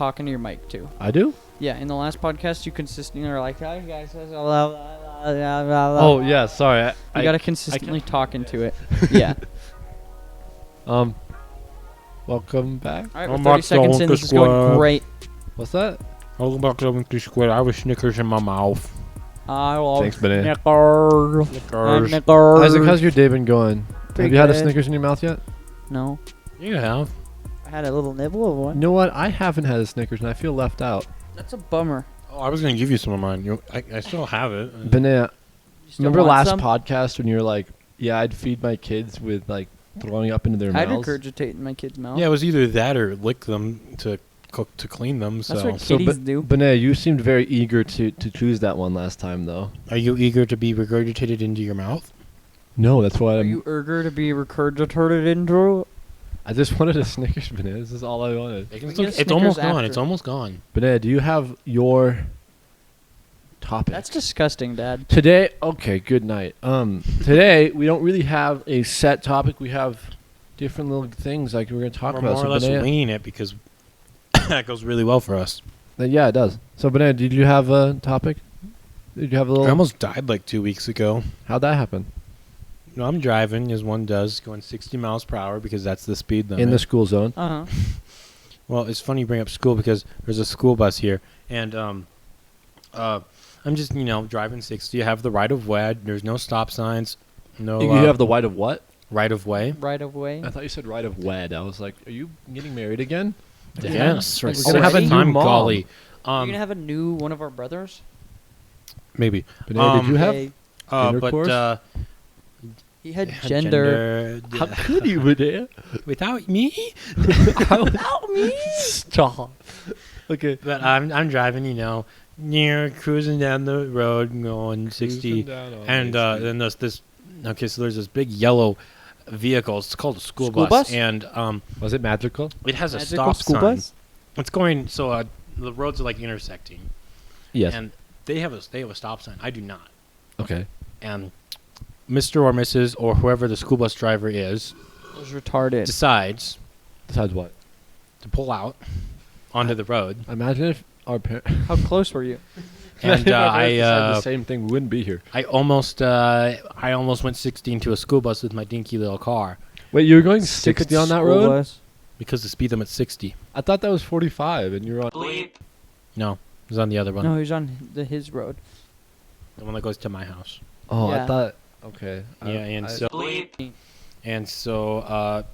talk into your mic too. I do? Yeah, in the last podcast, you consistently are like, "Hi guys." Oh, yeah, sorry. You gotta consistently talk into it. Yeah. Welcome back. All right, we're 30 seconds in. This is going great. What's that? Welcome back to Winky Squid. I have Snickers in my mouth. I love Thanks, Benny. Snickers. Snickers. Isaac, how's your day been going? Pretty Have you had a good. Snickers in your mouth yet? No. You have. I had a little nibble of You one. know what? I haven't had a Snickers, and I feel left out. That's a bummer. Oh, I was going to give you some of mine. I still have it. Banana, You still remember want last some? podcast when you were like, yeah, I'd feed my kids with, like, throwing up into their I'd mouths? regurgitate in my kid's mouth. Yeah, it was either that or lick them to cook to clean them. That's So, what kitties do. Banana, you seemed very eager to choose that one last time, though. are you eager to be regurgitated into your mouth? No, that's why Are you eager to be regurgitated into? I just wanted a Snickers, Banana. This is all I wanted. We get a It's Snickers almost gone. after. It's almost gone. Banana, do you have your topic? That's disgusting, Dad. Today, okay, good night. Today we don't really have a set topic. We have different little things like we're going to talk We're about. more So or less Banana, winging it because that goes really well for us. yeah, it does. So Banana, did you have a topic? Did you have a little? I almost died like 2 weeks ago. How'd that happen? No, I'm driving, as one does, going 60 miles per hour because that's the speed limit. In the school zone. Uh huh. Well, it's funny you bring up school because there's a school bus here, and I'm just driving 60. I have the right of way. There's no stop signs. No. You have the right of what? right of way. Right of way. I thought you said right of wed. I was like, are you getting married again? Yes, Like we're gonna have a already? new mom. golly. You're gonna have a new one of our brothers. Maybe. Banana, did you have? Yay. intercourse? But He had gender. How could you, Banana? without me? Without me. Stop. Okay. But I'm driving, cruising down the road, going 60, and then there's this. Okay, so there's this big yellow vehicle. It's called a school bus? and Was it magical? it has a Magical stop school sign. bus? It's going so the roads are like intersecting, Yes. and they have a stop sign. I do not. Okay. And Mr. or Mrs. or whoever the school bus driver is Was retarded. decides Besides what? to pull out onto the road, Imagine if our parents. How close were you? and the same thing. We wouldn't be here. I almost went 60 into a school bus with my dinky little car Wait, you were going Stupid 60 on that school road? bus. because the speed limit's 60. I thought that was 45, and you're on. No, it was on the other one, No, he was on his road. the one that goes to my house. Oh, Yeah. I thought. Okay. And so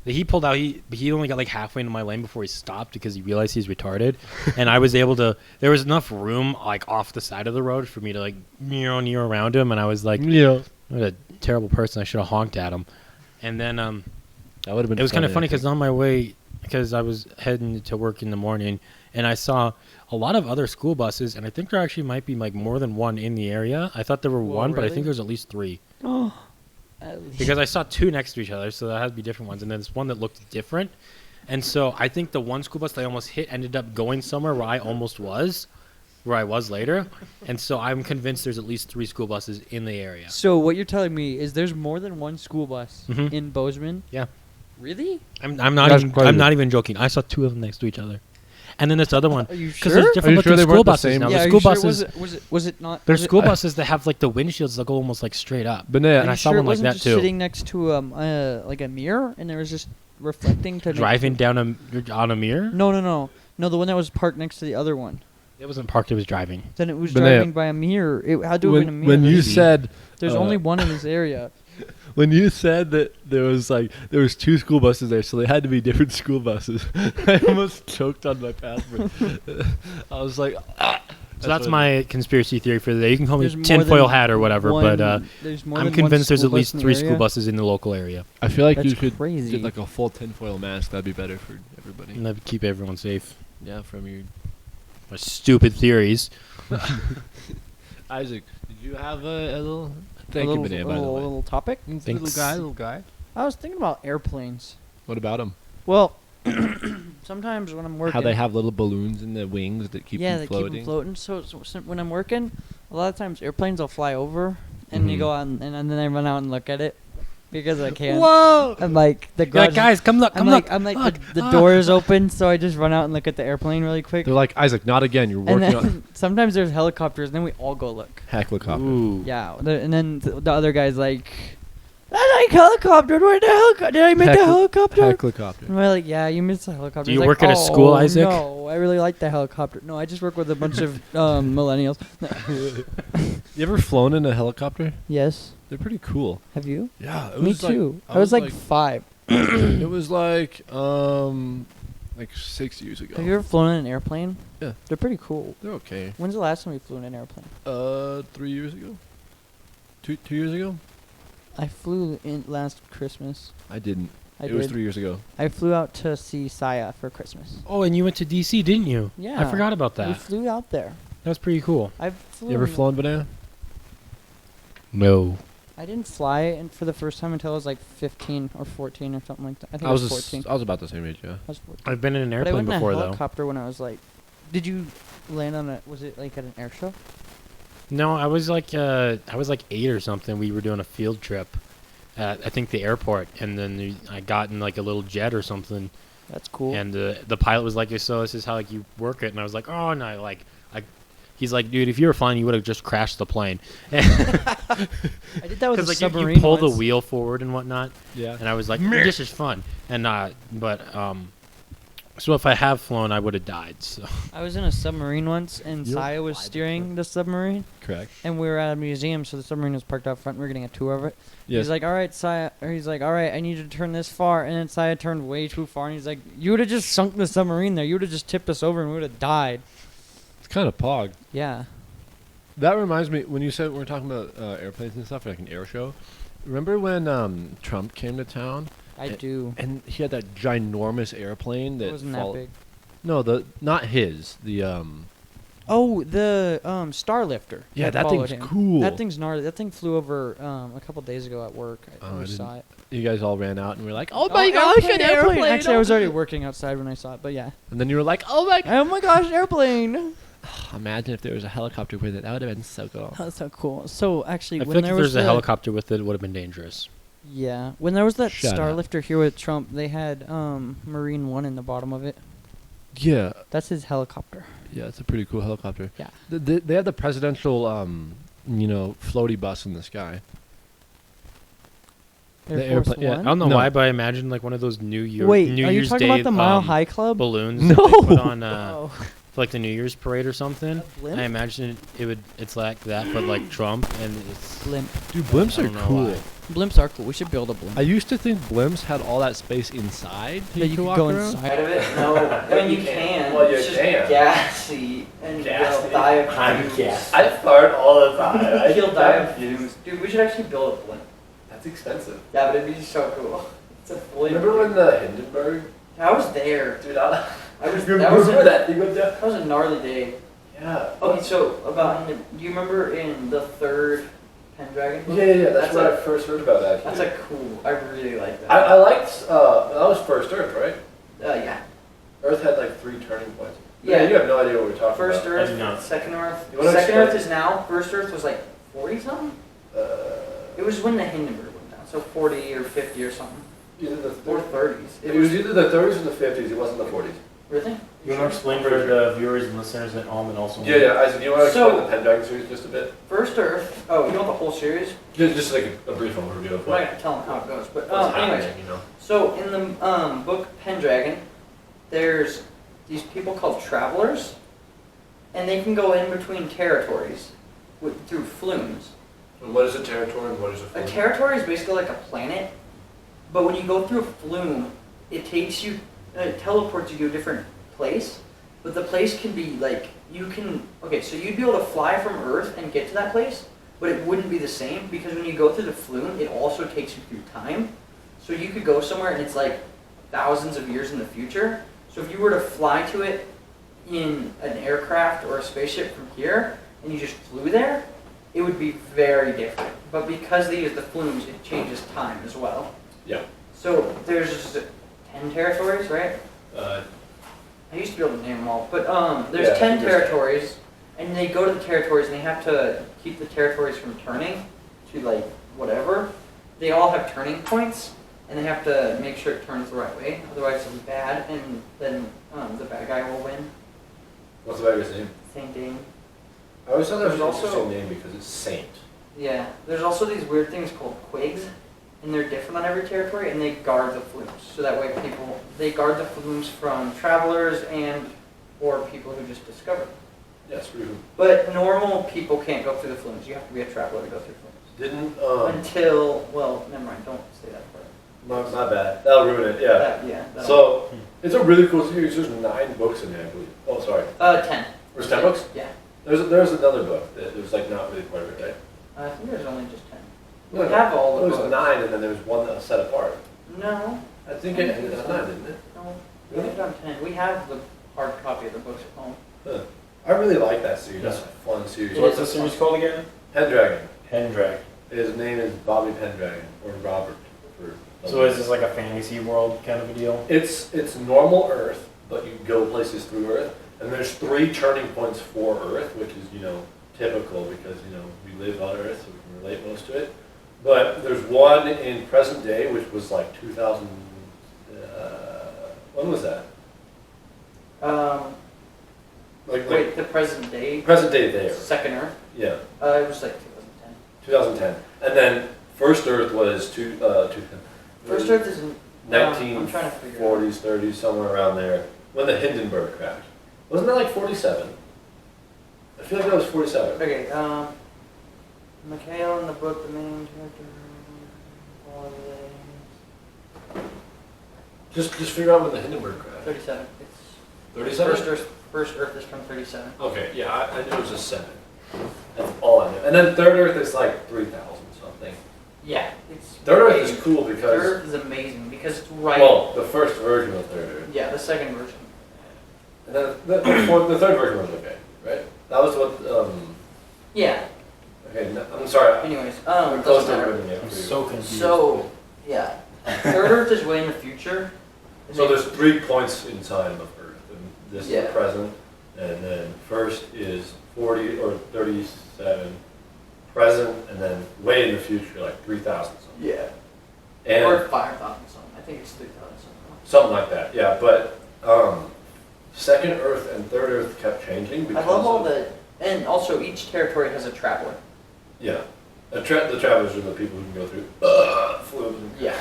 he pulled out. He only got like halfway into my lane before he stopped because he realized he's retarded. And I was able to. There was enough room like off the side of the road for me to like near around him. And I was like, Yeah. what a terrible person! I should have honked at him. And then That would have been. it was kind of funny I think. because on my way, because I was heading to work in the morning, and I saw a lot of other school buses, and I think there actually might be like more than one in the area. I thought there were Whoa, one, but I really? think there's at least 3 Oh. At least. because I saw 2 next to each other, so that had to be different ones. And then there's one that looked different, and so I think the one school bus that I almost hit ended up going somewhere where I almost was, where I was later, and so I'm convinced there's at least 3 school buses in the area. So what you're telling me is there's more than one school bus Mhm. in Bozeman? Yeah. Really? I'm That's crazy. not even joking. I saw 2 of them next to each other, and then this other one. Are you Because sure? there's different Are you sure looking they school weren't the buses same? now. Yeah, The are school you sure? buses, Was it not? there's was it- school buses that have like the windshields that go almost like straight up. Banana. and Are I you saw sure one it like wasn't that just too. sitting next to like a mirror and there was just reflecting to Driving down on a mirror. No, the one that was parked next to the other one. It wasn't parked. It was driving. Then it was Banana. driving by a mirror. It had to have been a mirror. When you Maybe. said There's only one in this area. when you said that there was 2 school buses there, so they had to be different school buses. I almost choked on my password. I was like, So that's my conspiracy theory for the day. You can call me There's more tinfoil than hat or whatever, one- but there's more I'm than one convinced there's school at least bus in the 3 school area. buses in the local area, I feel like That's you should crazy. get like a full tinfoil mask. That'd be better for everybody. and that would keep everyone safe. Yeah, from your My stupid theories. Isaac. Did you have a little? A Thank little, you, Banana. By the way, little topic. Thanks. little guy. I was thinking about airplanes. What about them? Well, sometimes when I'm working, How they have little balloons in the wings that keep yeah, them they floating. keep them floating. So when I'm working, a lot of times airplanes will fly over, and you Mhm. go out and then I run out and look at it, because I can. Whoa! I'm like the You're like, garage. guys, come look, come look. I'm like look, the look." door is open, so I just run out and look at the airplane really quick. They're like, Isaac, not again. You're And working on then sometimes there's helicopters, and then we all go look. helicopter. Ooh. Yeah, and then the other guy's like, I like helicopter. Did I miss the helicopter? Helicopter. And we're like, yeah, you missed the helicopter. Do He's you like, work at a school, "Oh, Isaac?" No, I really like the helicopter. No, I just work with a bunch of millennials. You ever flown in a helicopter? Yes. They're pretty cool. Have you? Yeah, it Me was like- too. I was like 5. it was like 6 years ago. Have you ever flown in an airplane? Yeah. They're pretty cool. They're okay. When's the last time you flew in an airplane? 3 years ago. Two years ago. I flew in last Christmas. I didn't. I It was did. 3 years ago. I flew out to see Saya for Christmas. Oh, and you went to DC, didn't you? Yeah. I forgot about We that. flew out there. That was pretty cool. I flew. You ever flown banana? No. I didn't fly and for the first time until I was like 15 or 14 or something like that. I think I was 14. I was about the same age. Yeah. I was 14. I've been in an But I airplane went in before, a though. helicopter when I was like. Did you land on a? Was it like at an air show? No, I was like 8 or something. We were doing a field trip at, I think, the airport, and then I got in like a little jet or something, That's cool. and the pilot was like, "So this is how like you work it," and I was like, "Oh no!" He's like, "Dude, if you were flying, you would have just crashed the plane." I did that with a Because like submarine. you pull the once. wheel forward and whatnot, Yeah. and I was like, "This is fun," and so if I have flown, I would have died. So I was in a submarine once, and You don't Saya was fly steering the submarine, Correct. and we were at a museum, so the submarine was parked out front. We were getting a tour of it. Yes. He's like, "All right, Saya." Or he's like, "All right, I need you to turn this far," and then Saya turned way too far, and he's like, "You would have just sunk the submarine there. You would have just tipped us over, and we would have died." It's kind of pog. Yeah. That reminds me, when you said we were talking about airplanes and stuff, like an air show. Remember when Trump came to town I do. and he had that ginormous airplane that It wasn't that big. No, not his. The Oh, the Star Lifter. Yeah, that that followed thing's him. cool. That thing's gnarly. That thing flew over a couple days ago at work. Oh, We I saw it. you guys all ran out and were like, Oh "Oh my gosh, an airplane!" Actually, I was already working outside when I saw it, but yeah. And then you were like, "Oh my!" Oh my gosh, airplane! Imagine if there was a helicopter with it. That would have been so cool. That's so cool. So actually, I feel when like there if was there's a the- helicopter with it, it would have been dangerous. Yeah, when there was that Shut Star up. Lifter here with Trump, they had Marine One in the bottom of it. Yeah, That's his helicopter. yeah, it's a pretty cool helicopter. Yeah. They have the presidential, floaty bus in the sky. Air The Force airplane- yeah. I One. don't know No. why, but I imagine like one of those New Year's Wait, New are you Year's talking Day about the Mile High Club? balloons No. that they put on Oh. for like the New Year's parade or something? A blimp? I imagine it's like that, but like Trump, and it's Blimp. Dude, blimps I are don't know cool. why. Blimps are cool. We should build a blimp. I used to think blimps had all that space inside That you could walk go around. inside. of it? No, I mean you can. Well, you it's just can. gassy and Gassy. you'll die of I'm fumes. gassed. I fart all the time. You'll die of fumes. Dude, we should actually build a blimp. That's expensive. Yeah, but it'd be so cool. It's a blimp. Remember when the Hindenburg? I was there. Dude, I was. you That was remember a, that thing went down? that was a gnarly day. Yeah. Okay, so about do you remember in the third Pendragon book? Yeah. That's That's what a- I first heard about that. That's a cool. I really like that. I liked. That was First Earth, right? Yeah. Earth had like 3 turning points. Yeah. You have no idea what we're talking First about. I do Earth, not. Second Earth. You wanna Second explain? Earth is now. First Earth was like 40 something. It was when the Hindenburg went down, so 40 or 50 or something, Either the or 30s. 30s. It was either the 30s or the 50s. It wasn't the 40s. Really? You want to explain for the viewers and listeners at home and also Yeah. Isaac, you want to So- explain the Pendragon series just a bit? First Earth. Oh, you want the whole series? Just like a brief overview of I'm not what, gonna tell them how it goes, but what's anyways. happening, you know. So in the book Pendragon, there's these people called travelers, and they can go in between territories through flumes. And what is a territory and what is a A flume? territory is basically like a planet, but when you go through a flume, it takes you, it teleports you to a different place. But the place can be like so you'd be able to fly from Earth and get to that place, but it wouldn't be the same because when you go through the flume, it also takes you through time. So you could go somewhere and it's like thousands of years in the future. So if you were to fly to it in an aircraft or a spaceship from here, and you just flew there, it would be very different. But because they use the flumes, it changes time as well. Yeah. So there's 10 territories, right? Uh, I used to be able to name them all, but there's Yeah, 10 I think there's 10. territories, and they go to the territories and they have to keep the territories from turning to like whatever. they all have turning points, and they have to make sure it turns the right way. Otherwise, it's bad, and then the bad guy will win. What's the guy's name? Same thing. I always thought that was There's an also- interesting name because it's Saint. Yeah. There's also these weird things called quigs, and they're different on every territory, and they guard the flumes. So that way they guard the flumes from travelers or people who just discover them. Yeah, it's pretty cool. But normal people can't go through the flumes. You have to be a traveler to go through flumes. Didn't, Well, never mind. Don't say that part. my bad. That'll ruin it, yeah. That'll- So, it's a really cool series. There's 9 books in there, I believe. Oh, sorry. 10. There's 10 books? Yeah. There's another book that was like not really part of it, right? I think there's only just 10. No, We have all the There was books. 9 and then there was one that was set apart. No. I think it ended at 9, didn't it? No. We have done 10. We have the hard copy of the books at home. Huh. I really like that series. That's a fun series. It What's is the a series called again? Pendragon. Pendragon. His name is Bobby Pendragon, or Robert. So is this like a fantasy world kind of a deal? It's normal Earth, but you go places through Earth, and there's 3 turning points for Earth, which is typical because we live on Earth, so we can relate most to it. But there's one in present day, which was like 2000. When was that? Wait, the present day, present day there. second Earth. Yeah, It was like 2010. 2010, and then first Earth was First Earth is in. I'm trying to figure it out. 1940s, 30s, somewhere around there, when the Hindenburg crashed. Wasn't that like 47? I feel like that was 47. Okay, Mikhail in the book, the main character. Just figure out when the Hindenburg crashed. 37. It's 37? First Earth is from 37. Okay, yeah, I knew it was a 7. That's all I knew. And then third Earth is like 3,000 something. Yeah, it's. Third Earth amazing. is cool Third because, Earth is amazing because it's right. well, the first version of Third Earth. Yeah, the second version. And then the third version was okay, right? That was what, Yeah. okay, no, I'm sorry. Anyways, I'm close doesn't to matter. ruining it I'm for you. so confused. So, yeah. Third Earth is way in the future. So there's 3 points in time of Earth, and this is Yeah. the present, and then first is 40 or 37 present, and then way in the future, like 3,000 something. Yeah. And Or 5,000 something. I think it's 3,000 something. something like that, yeah. But second Earth and third Earth kept changing because I love all of- the, and also each territory has a traveler. yeah. The travelers are the people who can go through flumes. Yeah.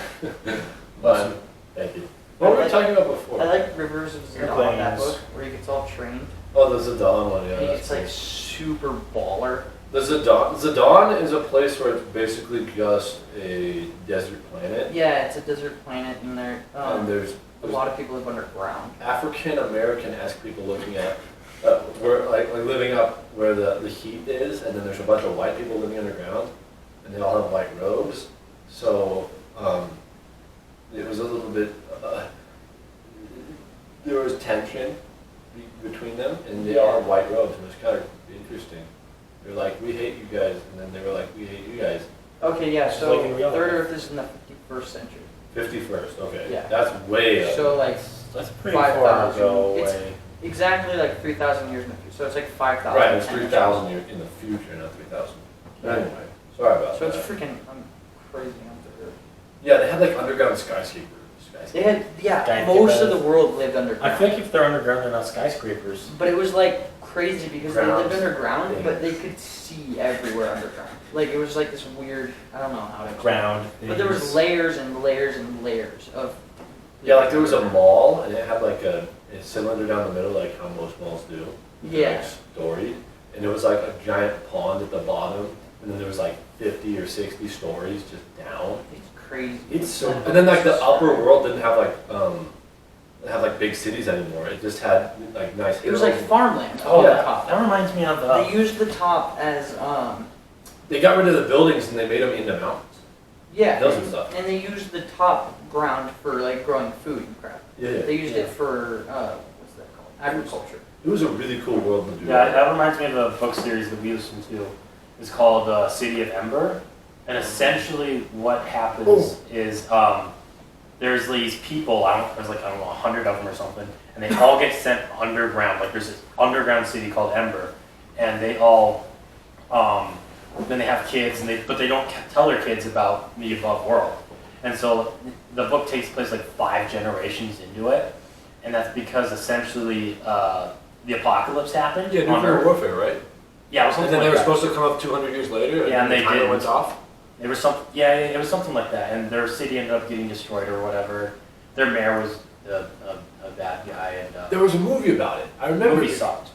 But thank you. What were we talking about before? I like Rivers of Zidane, that Airplanes. book, where he gets all trained. Oh, the Zidane one, yeah. and that's it's like cool. super baller. The Zidane is a place where it's basically just a desert planet, Yeah, it's a desert planet, and and there's a lot of people live underground. African American-esque people looking at where like living up where the heat is, and then there's a bunch of white people living underground, and they all have white robes. So it was a little bit there was tension between them, and they all had white robes, and it was kind of interesting. They're like, we hate you guys, and then they were like, we hate you guys. Okay, yeah, Just so like in real Third life. Earth is in the 51st century. 51st, okay. Yeah. That's way up. So like That's pretty 5,000. far ago It's away. exactly like 3,000 years in the future. So it's like 5,000. Right, it's 10 3,000 in the future, not 3,000. Yeah. Anyway, sorry about So that. it's freaking crazy on Third Earth. Yeah, they had like underground skyscrapers. They had, yeah, Skyscraper. most of the world lived underground. I feel like if they're underground, they're not skyscrapers. But it was like crazy because they lived Grounds. underground, Yeah. but they could see everywhere underground. Like it was like this weird, I don't know how to explain it. Ground. But there was things. layers and layers and layers of. Yeah, like there was a mall, and it had like a cylinder down the middle, like how most malls do. Yeah. Like storied. And it was like a giant pond at the bottom, and then there was like 50 or 60 stories just down. It's crazy. It's so. And then like the upper world didn't have like big cities anymore. It just had like nice. It was like hills. farmland Oh, on the yeah. top. That reminds me of They used the top as They got rid of the buildings and they made them into mountains. yeah, Hills and stuff. and they used the top ground for like growing food and crap. Yeah. They used it for what's that called? Agriculture. It was a really cool world to do. Yeah, that. that reminds me of a book series that we listened to. It's called City of Ember. And essentially what happens is there's these people, there's like, I don't know, 100 of them or something, and they all get sent underground. Like there's this underground city called Ember, and they all then they have kids, but they don't tell their kids about the above world. And so the book takes place like 5 generations into it, and that's because essentially the apocalypse happened. Yeah, on nuclear Earth. warfare, right? Yeah, it was And something then they like were that. supposed to come up 200 years later, and Yeah, and the they timer didn't. went off. It was it was something like that, and their city ended up getting destroyed or whatever. Their mayor was a bad guy, and There was a movie about it. I the remember movie it. sucked.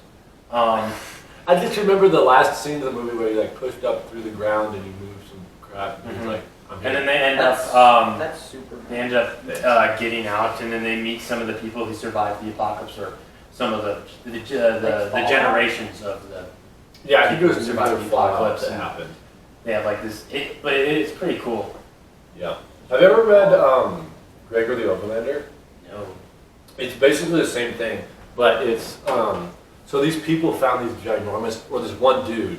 I just remember the last scene of the movie where he like pushed up through the ground and he moved some crap. And he was Mhm. like, I'm And here. then they end That's- up That's super. they end up getting out, and then they meet some of the people who survived the apocalypse, or some of the Fallout? generations of the. Yeah, I think it was People nuclear survived the fallout apocalypse that and- happened. They have like this, but it's pretty cool. Yeah. Have you ever read Gregor the Overlander? No. It's basically the same thing, but it's so these people found these ginormous, or this one dude,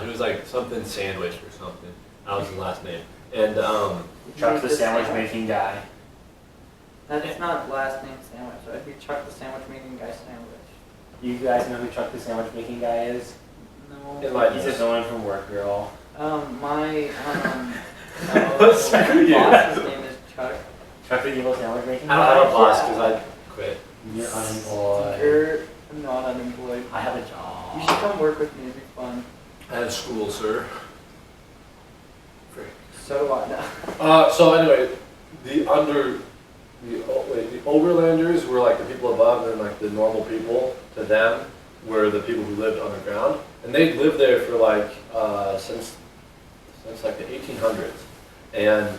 he was like something sandwich or something. That was his last name, and Chuck the sandwich making guy. That's not last name sandwich. That'd be Chuck the sandwich making guy sandwich. You guys know who Chuck the sandwich making guy is? No. Enlighten He's a us. villain from Work Girl. My Screw you. boss's name is Chuck. Chuck the evil sandwich making I guy. don't have a boss because I quit. You're unemployed. You're not unemployed. I have a You job. should come work with me. It'd be fun. I had school, sir. Frick. So do I now. So anyway, the overlanders were like the people above, and then like the normal people to them were the people who lived underground, and they lived there for like since like the 1800s. And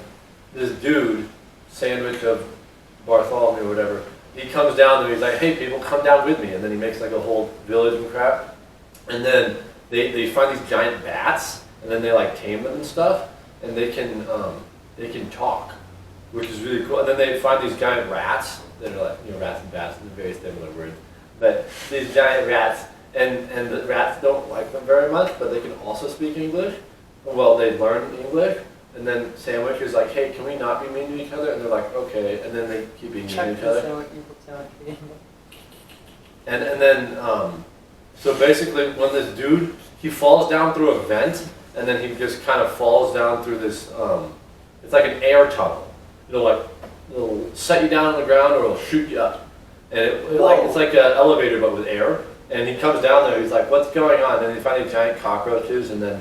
this dude, Sandwich of Bartholomew or whatever, he comes down and he's like, "Hey, people, come down with me," and then he makes like a whole village and crap. And then they find these giant bats, and then they like tame them and stuff, and they can talk, which is really cool. And then they find these giant rats that are like, rats and bats, and very similar words. But these giant rats, and the rats don't like them very much, but they can also speak English. Well, they learn English, and then Sandwich is like, "Hey, can we not be mean to each other?" And they're like, "Okay," and then they keep being mean Chuck to each the other. sandwich evil sandwich. And then, so basically, when this dude, he falls down through a vent, and then he just kind of falls down through this, it's like an air tunnel. It'll set you down on the ground, or it'll shoot you up. And it's like an elevator, but with air. And he comes down there, he's like, "What's going on?" And they find these giant cockroaches, and then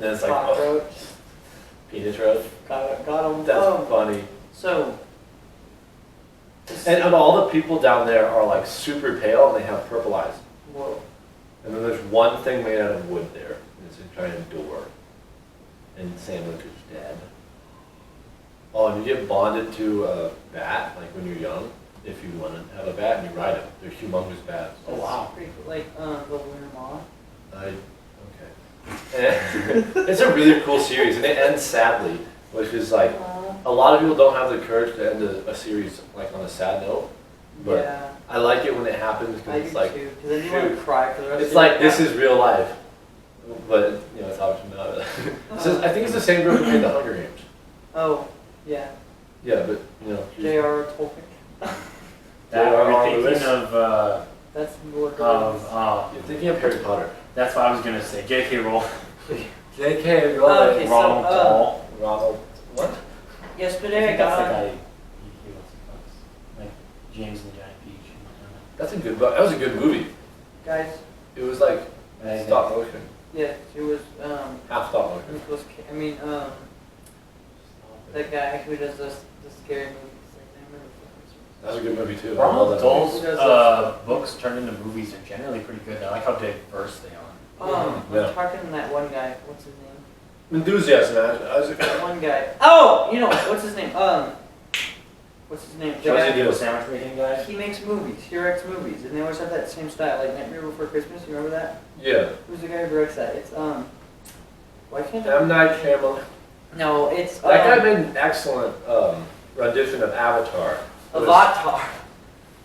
it's like, oh, Cockroach. penis roast. Got him. That's funny. So. And all the people down there are like super pale, and they have purple eyes. Whoa. And then there's one thing made out of wood there, and it's a giant door. And Sandwich is dead. Oh, and you get bonded to a bat, like when you're young, if you want to have a bat, and you ride them. They're humongous bats. Oh wow. Pretty cool. Like the lunar moth. Okay. It's a really cool series, and it ends sadly, which is like, a lot of people don't have the courage to end a series like on a sad note. But Yeah. I like it when it happens, I because do it's like, too. Because then you want to cry for the rest it's of your like, this life. is real life. But, it's obviously not. I think it's the same group who made the Hunger Games. Oh, yeah. Yeah, but, she's- J.R. Tolkien. You're thinking of That's Lord of You're thinking of Harry Potter. that's what I was gonna say. J.K. Rowling. J.K. Okay, so, Ronald Dahl. Ronald. What? Yesterday I That's got the on. guy. He wrote some books. Like James and the Giant Peach. That's a good book. That was a good movie. Guys, It was like And stop motion. yeah, it was, Half stop motion. Nicholas Ca- I mean, that guy who does the scary movies. Like, I remember That was a good movie too. I love Ronald that Dahl's movie. books turned into movies are generally pretty good. I like how diverse they are. Yeah. I'm talking to that one guy. What's his name? Enthusiasm, man. That one guy. Oh, you know what's his name? What's his name? The Josie guy- Diaz. The sandwich making guy. He makes movies. He directs movies, and they always have that same style, like Nightmare Before Christmas. You remember that? Yeah. Who's the guy who directs that? It's Why can't I? M. Night Shyamalan. No, it's That guy made an excellent rendition of Avatar. It was- Avatar.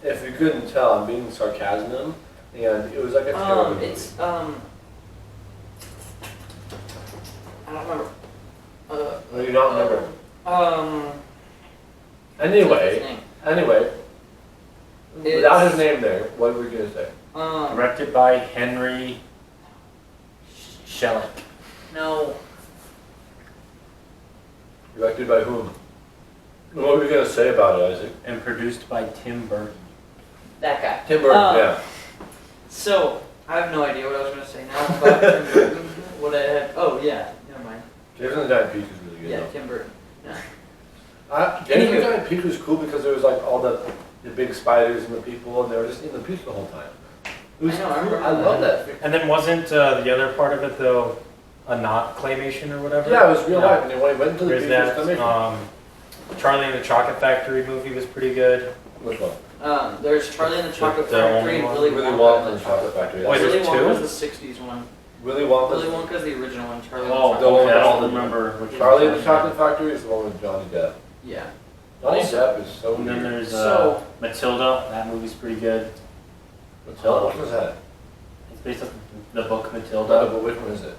If you couldn't tell, I'm being sarcasm, and it was like a terrible movie. It's I don't remember. Oh, you don't remember? What's his Anyway, name? without It's, his name there, what were we gonna say? Directed by Henry Selick. No. Directed by whom? What were you gonna say about it, Isaac? And produced by Tim Burton. That guy. Tim Burton, yeah. So, I have no idea what I was going to say now about Tim Burton. What I had. Oh, yeah. Never mind. James and the Giant Peach is really good. Yeah, though. Tim Burton. James and the Anywho. Giant Peach was cool because there was like all the big spiders and the people, and they were just in the peach the whole time. It was I know, I remember I love that. And then wasn't the other part of it though a not claymation or whatever? Yeah, it was real Yeah. life, and they went into the There's peach that. was coming. Charlie and the Chocolate Factory movie was pretty good. Which one? There's Charlie and the Chocolate The Factory only and one. Willy Willy Wonka Wonka and and the Chocolate Factory. Wait, Willy there's Wonka two? was the 60s one. Willy Wonka. Willy Wonka's the original one. Charlie and the Oh, Chocolate the one with I all don't the remember which Charlie one. and the Chocolate Factory is the one with Johnny Depp. Yeah. Johnny Depp is so And then weird. there's So- Matilda. That movie's pretty good. Matilda, what was that? It's based off the book No, Matilda. but which one is it?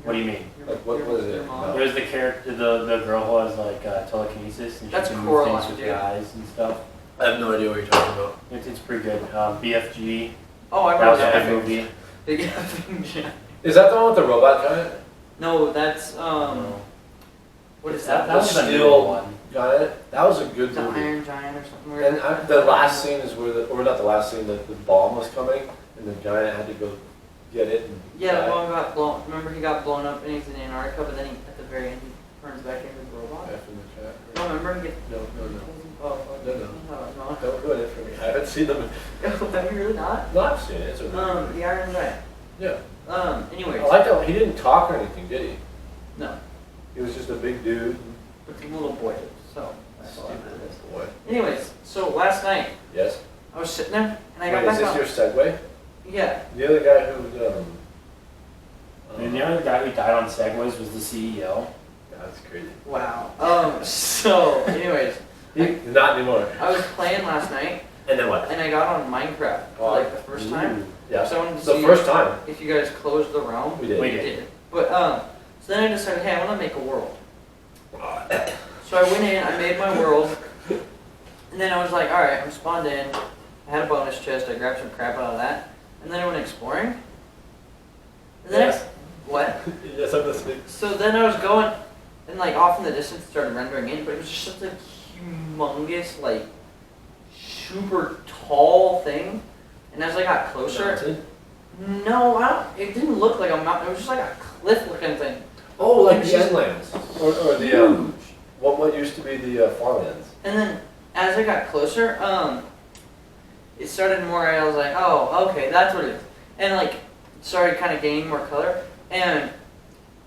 What do you mean? Like, what was it? Your mom. No. There's the character, the girl who has like telekinesis and she That's can move Coraline, things with dude. your eyes and stuff. I have no idea what you're talking about. It's pretty good. BFG. Oh, I That was remember a good that. movie. Big effing giant. Is that the one with the robot giant? No, that's what is that? That was the Steel new one. Giant? That was a good The movie. Iron Giant or something. Where And the last scene is where or not the last scene, the bomb was coming, and the giant had to go get it. And Yeah, the die. bomb got blown. Remember, he got blown up and he's in Antarctica, but then at the very end he turns back into the robot. F in the chat. No, remember he gets. No, no, no. Oh, No, okay. no. No, Don't ruin it for me. I haven't seen them. no. Have you really not? No, I've seen it. It's a movie. The Iron Giant. Yeah. Anyways. I like that. He didn't talk or anything, did he? No, He was just a big dude. but the little boy did. So that's Oh, stupid. that's the boy. Anyways, so last night Yes. I was sitting there and I Wait, got is back this on. your segue? Yeah. The other guy who And the other guy who died on Segways was the CEO. that's crazy. Wow. So, anyways, Not anymore. I was playing last night And then what? and I got on Minecraft for like the first time. Yeah. So I wanted to The see first time. if you guys closed the realm. We did. We You did. did. But so then I decided, hey, I want to make a world. So I went in, I made my world, and then I was like, all right, I'm spawned in. I had a bonus chest. I grabbed some crap out of that, and then I went exploring. And then Yes. what? Yes, I'm listening. So then I was going, and like off in the distance, it started rendering in, but it was just such a humongous, like super tall thing. And as I got closer, Mountain? no, it didn't look like a mountain. It was just like a cliff-looking thing. Oh, like It's the just Endlands. Or the, huge. what used to be the farmlands. And then as I got closer, it started more. I was like, oh, okay, that's what it is. And like, it started kind of gaining more color, and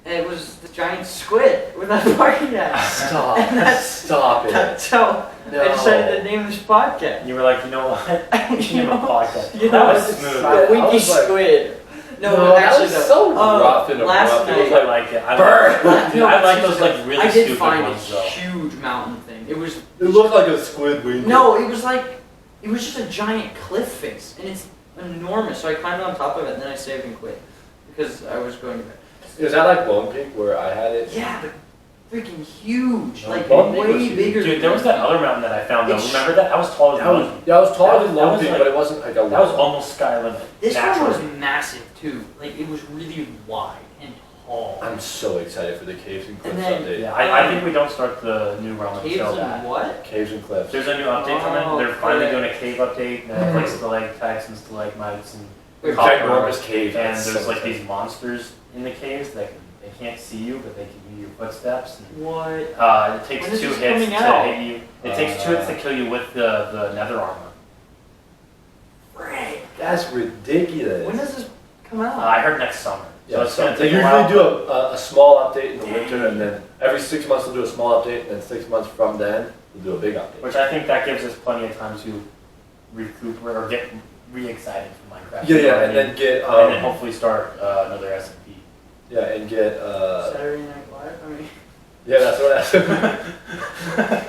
it was the giant squid with that party at. Stop. And that's- Stop it. That's how No. I decided to name this podcast. And you were like, you know what? You Name a know, podcast. you That know, was it's smooth. I Winky was like- Squid. No, No, but that actually was though, so rough and last abrupt. It was night, I like it. I Burn! like, No, I like but those like really I did stupid find a ones though. huge mountain thing. It was It looked like a squid wing. no, it was just a giant cliff face, and it's enormous. So I climbed on top of it, and then I saved and quit because I was going to bed. Is that like Lone Peak where I had it? Yeah, but freaking huge, No, like Bald Peak was way huge. bigger. Dude, than there was that Lone other mountain that I found though. It's- Remember that? I was taller That than was, Monkey. yeah, I was taller That than was Lone Peak, like- but it wasn't like a That was almost sky limit. This one naturally. was massive too. Like it was really wide and tall. I'm so excited for the Caves and Cliffs And then- update. Yeah, I think we don't start the new realm Caves until and that. what? Caves and Cliffs. There's a new update Oh, coming. They're finally okay. doing a cave update. And it like stalactites and stalagmites and Wait, copper. Ginormous cave. And That's there's so like exciting. these monsters in the caves that they can't see you, but they can hear your footsteps. And, What? it takes When is 2 this hits coming to out? hit you. It takes 2 hits to kill you with the nether armor. Frick. That's ridiculous. When does this come out? I heard next summer. So Yeah, it's so gonna they take a while. usually do a small update in the winter, and then every 6 months they'll do a small update, and then 6 months from then they'll do a big update. Which I think that gives us plenty of time to recuperate or get re-excited for Minecraft. Yeah, You know yeah, what I and mean? then get and then hopefully start another SMP. yeah, and get Saturday Night Live. I mean, yeah, that's what I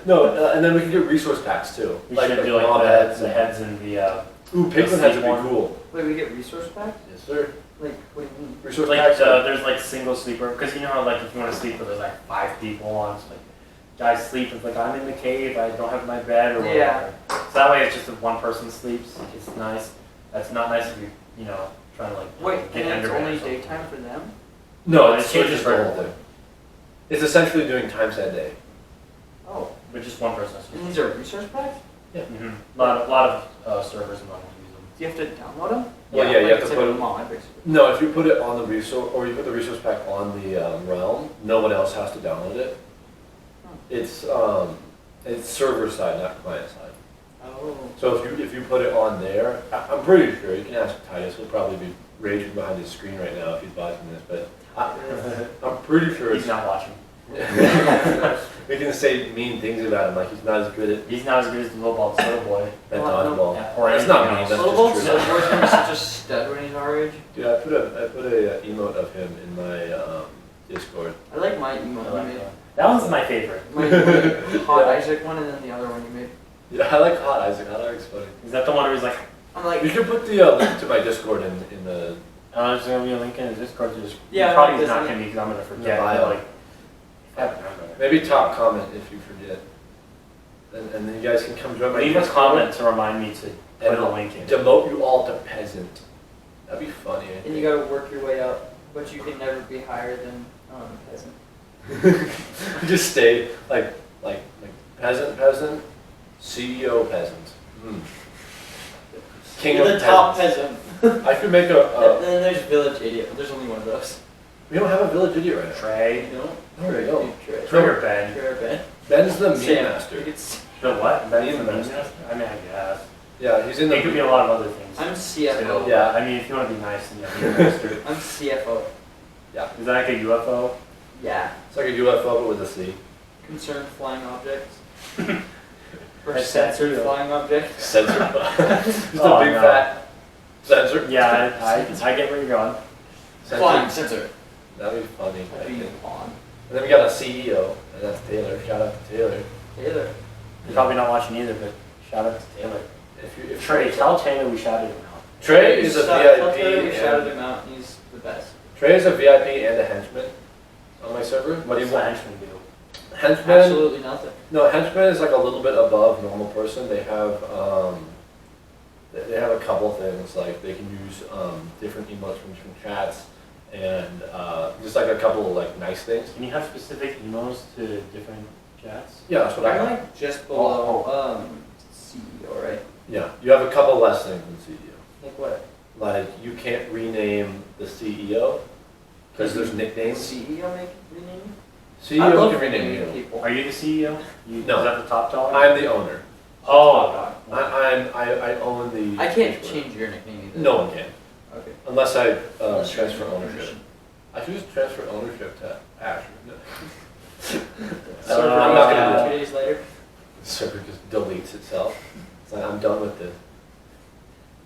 No, and then we can get resource packs too. We should do like mob the heads and the Ooh, pigman heads would one. be cool. wait, we get resource packs? Yes, sir. Like, what do you mean? Resource like packs. there's like single sleeper because you know how like if you want to sleep where there's like 5 people on, it's like guys sleep. It's like I'm in the cave. I don't have my bed or whatever. Yeah. So that way it's just if one person sleeps, it's nice. That's not nice if you know trying to like Wait, get and it's under bed or only something. daytime for them? No, It it's changes switches the whole for thing. It's essentially doing times that day. Oh, But just one person. and these are resource packs? Mm-hmm. A lot of servers and others use them. Do you have to download them? Well, yeah, you have to it's put like a them. mod, basically. No, if you put it on the resource, or you put the resource pack on the realm, no one else has to download it. Oh. It's server side, not client side. Oh. So if you put it on there, I'm pretty sure, you can ask Titus, he'll probably be raging behind his screen right now if he's watching this, but I'm pretty sure He's it's, not watching. we can say mean things about him, like he's not as good He's not as good as the little ball soda boy. at Well, dodgeball. Yeah, or That's not anything mean, else. that's Little Bolt just true. Silverboy's gonna be such a stud when he's our age. Dude, I put a emote of him in my Discord. I like my emo I you like made. that. That one's my favorite. My Hot Isaac one, and then the other one you made. Yeah, I like Hot Isaac. Hot Isaac's funny. Is that the one where he's like, I'm like, You should put the link to my Discord in the. there's going to be a link in his Discord. Just Yeah, probably there's not a going to be because I'm going to forget. bio. But like, I remember. Maybe top comment if you forget. And then you guys can come join my Leave a Discord. comment to remind me to put And a I'll link in. demote you all to peasant. That'd be funny. I and you gotta work your way up, but you can never be higher than peasant. think. Just stay like peasant, CEO peasant. Hmm. King You're of the top peasants. peasant. I could make And a. then there's village idiot, but there's only one of those. We don't have a village idiot right now. Trey. You know? There we go. Trigger Ben. Trigger Ben. Ben's the meme Sam. master. You could s- The what? Ben's Meme the meme master. master? I mean, I guess. Yeah, he's in the. It could be a lot of other things. I'm CFO. too. Yeah. I mean, if you want to be nice, and yeah, meme master. I'm CFO. Is that like a UFO? Yeah. It's like a UFO but with a C. Concerned flying objects. Or That's censored true. flying objects. Sensor. Just Oh, a big no. fat sensor. Yeah, I get where you're going. Flying Sensor. sensor. That'd be funny. I That'd be think. on. And then we got a CEO, and that's Taylor. Shout out to Taylor. Taylor. You're probably not watching either, but shout out to Taylor. If Trey, tell Taylor we shouted him out. Trey is a Tell Taylor we VIP. shouted And, him out. He's the best. Trey is a VIP and a henchman on my server. What What do does you the want? henchman do? Henchman. Absolutely nothing. No, henchman is like a little bit above normal person. They have a couple things like they can use different emotes from different chats and just like a couple of like nice things. Can you have specific emails to different chats? Yeah, that's what I I'm got. like just below CEO, right? Yeah, you have a couple less things than CEO. Like what? Like you can't rename the CEO because there's nicknames. CEO make rename? I CEO love can rename renaming you. people. Are you the CEO? You, No. Is that the top dog? I'm the owner. Oh. I own the. I can't Discord. change your nickname either. No one can, Okay. unless I Unless you're transfer an ownership. I should just transfer ownership to Asher. No. So I'm not gonna do 2 days later. The server just deletes itself. It's like I'm done with this.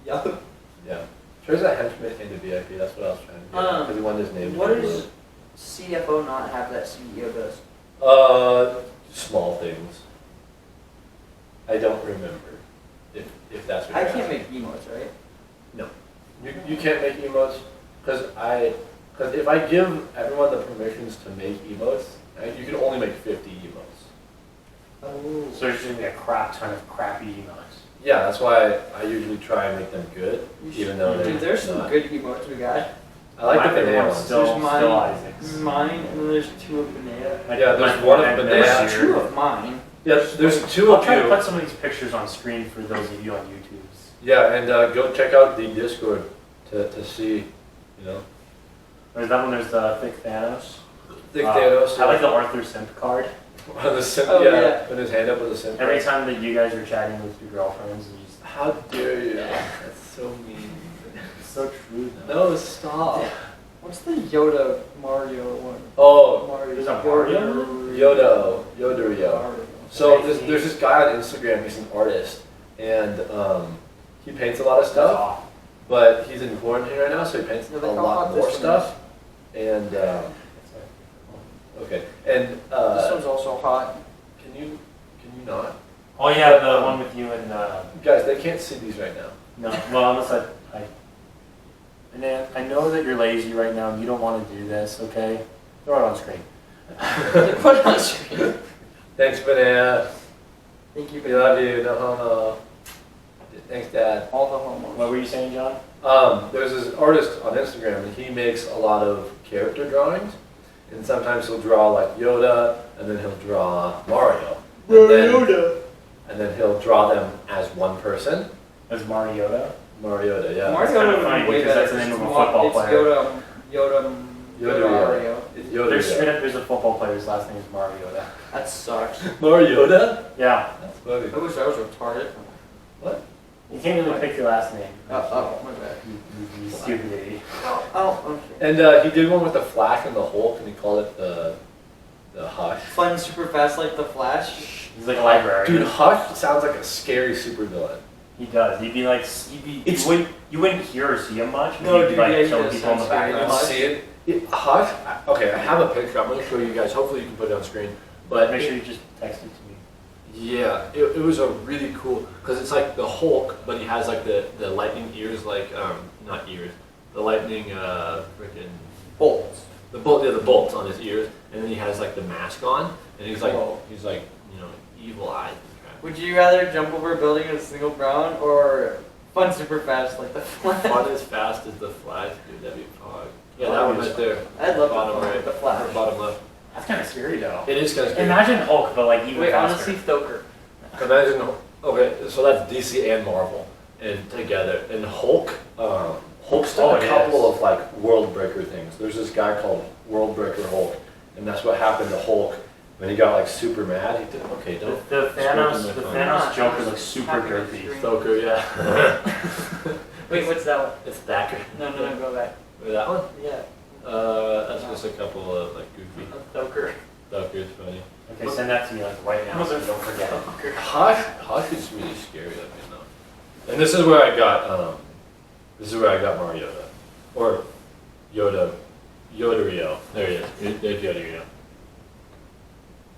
Yup. Yeah. There's a henchman into VIP. That's what I was trying to do. Because he wanted his name. to What be does CFO not have that CEO does? small things. I don't remember if that's what I you're can't asking. make emotes, right? You can't make emotes because if I give everyone the permissions to make emotes, you can only make 50 emotes. Oh. So there's just gonna be a crap ton of crappy emails. Yeah, that's why I usually try and make them good, even though they're Dude, there's some not. good emotes we got. I like My the favorite banana one's ones. still, There's mine. still Isaac's. Mine, and then there's 2 of Banana. Yeah, there's My one of forehead Banana. this There's year. 2 of mine. Yeah, there's 2 I'll of try to you. put some of these pictures on screen for those of you on YouTube. Yeah, and go check out the Discord to see, you know. There's that one. There's the Thick Thanos. Thick Thanos. I like the Arthur Simp card. One of the simp, Oh, yeah, yeah. put his hand up with a simp. Every time that you guys are chatting with your girlfriends, you just How dare you? That's so mean. it's so true though. No, stop. What's the Yoda Mario one? Oh, Mario. There's a Mario? Yoderio. Mario. So there's this guy on Instagram, he's an artist, and he paints a lot of stuff, Stuff. but he's in quarantine right now, so he paints Yeah, a like how lot hot more this one stuff. And, okay, and, This one's also hot. can you not? Oh yeah, the one with you and Guys, they can't see these right now. no. Well, unless and I know that you're lazy right now and you don't want to do this. Okay, throw it on screen. Put it on screen. Thanks, Banana. Thank you, We love you. No homo. Thanks, Dad. All the homos. What were you saying, John? There's this artist on Instagram, and he makes a lot of character drawings. And sometimes he'll draw like Yoda, and then he'll draw Mario. And then he'll draw them as one person. As Mariota? Mariota, yeah. Mario kinda would funny be way because better. that's the name of a It's football it's player. Yoda Mario. It's There's straight Yoda. up, there's a football player's last name is Mariota. That sucks. Mariota? Yeah. That's funny. I wish I was retarded. What? You can't really pick your last name. Oh, my bad. You stupid idiot. Oh, okay. And he did one with the Flash and the Hulk, and he called it the Hush. Fun super fast like the Flash. He's like a librarian. Dude, Hush sounds like a scary supervillain. He does. He'd be like, you wouldn't hear or see him much. No, He'd be dude, like yeah, he killing does people in the sound scary. background. Hush. See it? Hush? Okay, I have a picture. I'm going to show you guys. Hopefully you can put it on screen. But Make sure you just text it to me. yeah, it was a really cool, because it's like the Hulk, but he has like the lightning ears, like, not ears, the lightning, freaking, Bolts. the bolts on his ears, and then he has like the mask on, and he's like, Whoa. evil eyes. and crap. Would you rather jump over a building in a single bound or fun super fast like the Flash? Fun as fast as the Flash, dude, that'd be fun. Yeah, that one right there. I'd love Bottom to right. the Flash. Bottom left. That's kind of scary though. It is kind of scary. Imagine Hulk, but like even Wait, faster. honestly, Stoker. Imagine, okay, so that's DC and Marvel and together. And Hulk's done a couple of like world breaker things. There's this guy called World Breaker Hulk, and that's what happened to Hulk when he got like super mad. He did okay, The, don't the Thanos, Screw the with my Thanos Joker looks super Happy girthy. Street. Stoker, yeah. Wait, what's that one? It's Thacker. No, go back. Wait, that one? Yeah, That's just a couple of like goofy. Stoker. Stoker's funny. Okay, send that to me like right now so you don't forget. Hush is really scary looking though. And this is where I got Mariota. Or Yodario. There he is. There's Yodario.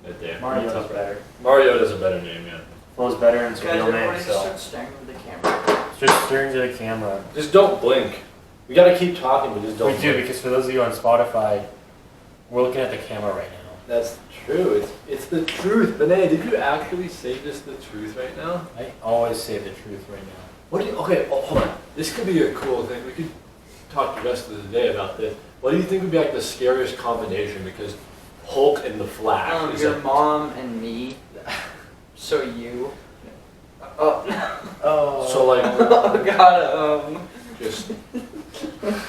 Right there. Mariota's better. Mariota's a better name, yeah. Flows better in its Guys, real everybody name, just so. start staring at the camera. Just staring to the camera. Just don't blink. We gotta keep talking, but just don't We do, blink. because for those of you on Spotify, we're looking at the camera right now. That's true. It's the truth. Benet, did you actually say just the truth right now? I always say the truth right now. What do you, okay, hold on. This could be a cool thing. We could talk the rest of the day about this. What do you think would be like the scariest combination? Because Hulk and the Flash is Your like, mom and me. So you. Oh. so like Oh God. just.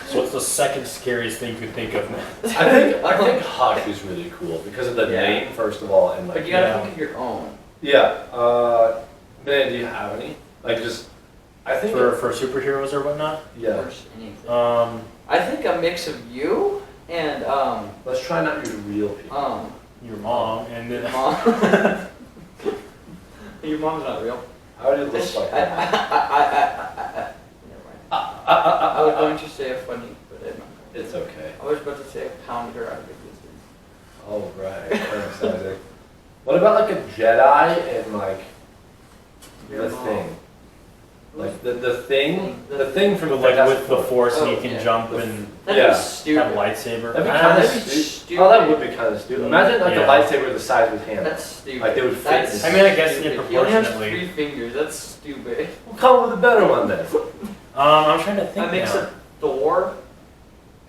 So what's the second scariest thing you could think of, man? I think Hush is really cool because of the Yeah. name first of all, and like But you gotta Yeah. think of your own. yeah. Man, do you have any? Like just, I think For superheroes or whatnot? yeah. Worse anything. Um, I think a mix of you and Let's try not your real people. your mom, and then mom. Your mom's not real. How do you look like that? Never mind. I was going to say a funny, but I'm not. It's okay. I was about to say a pound her out of existence. All right. That's exciting. What about like a Jedi and like Your the mom. thing? Like the thing from with, like Fantastic with the Four. force and Oh, you can yeah. jump and That'd Yeah. be have a stupid. lightsaber. That'd be Ah, kind of that'd be stupid. stupid. Oh, that would be kind of stupid. Imagine like Yeah. a lightsaber the size of his hand. That's stupid. Like, they would fit That's in. I mean, I guess stupid. yeah, He only has proportionately. 3 fingers. That's stupid. We'll come up with a better one then. I'm trying to think A mix now. of Thor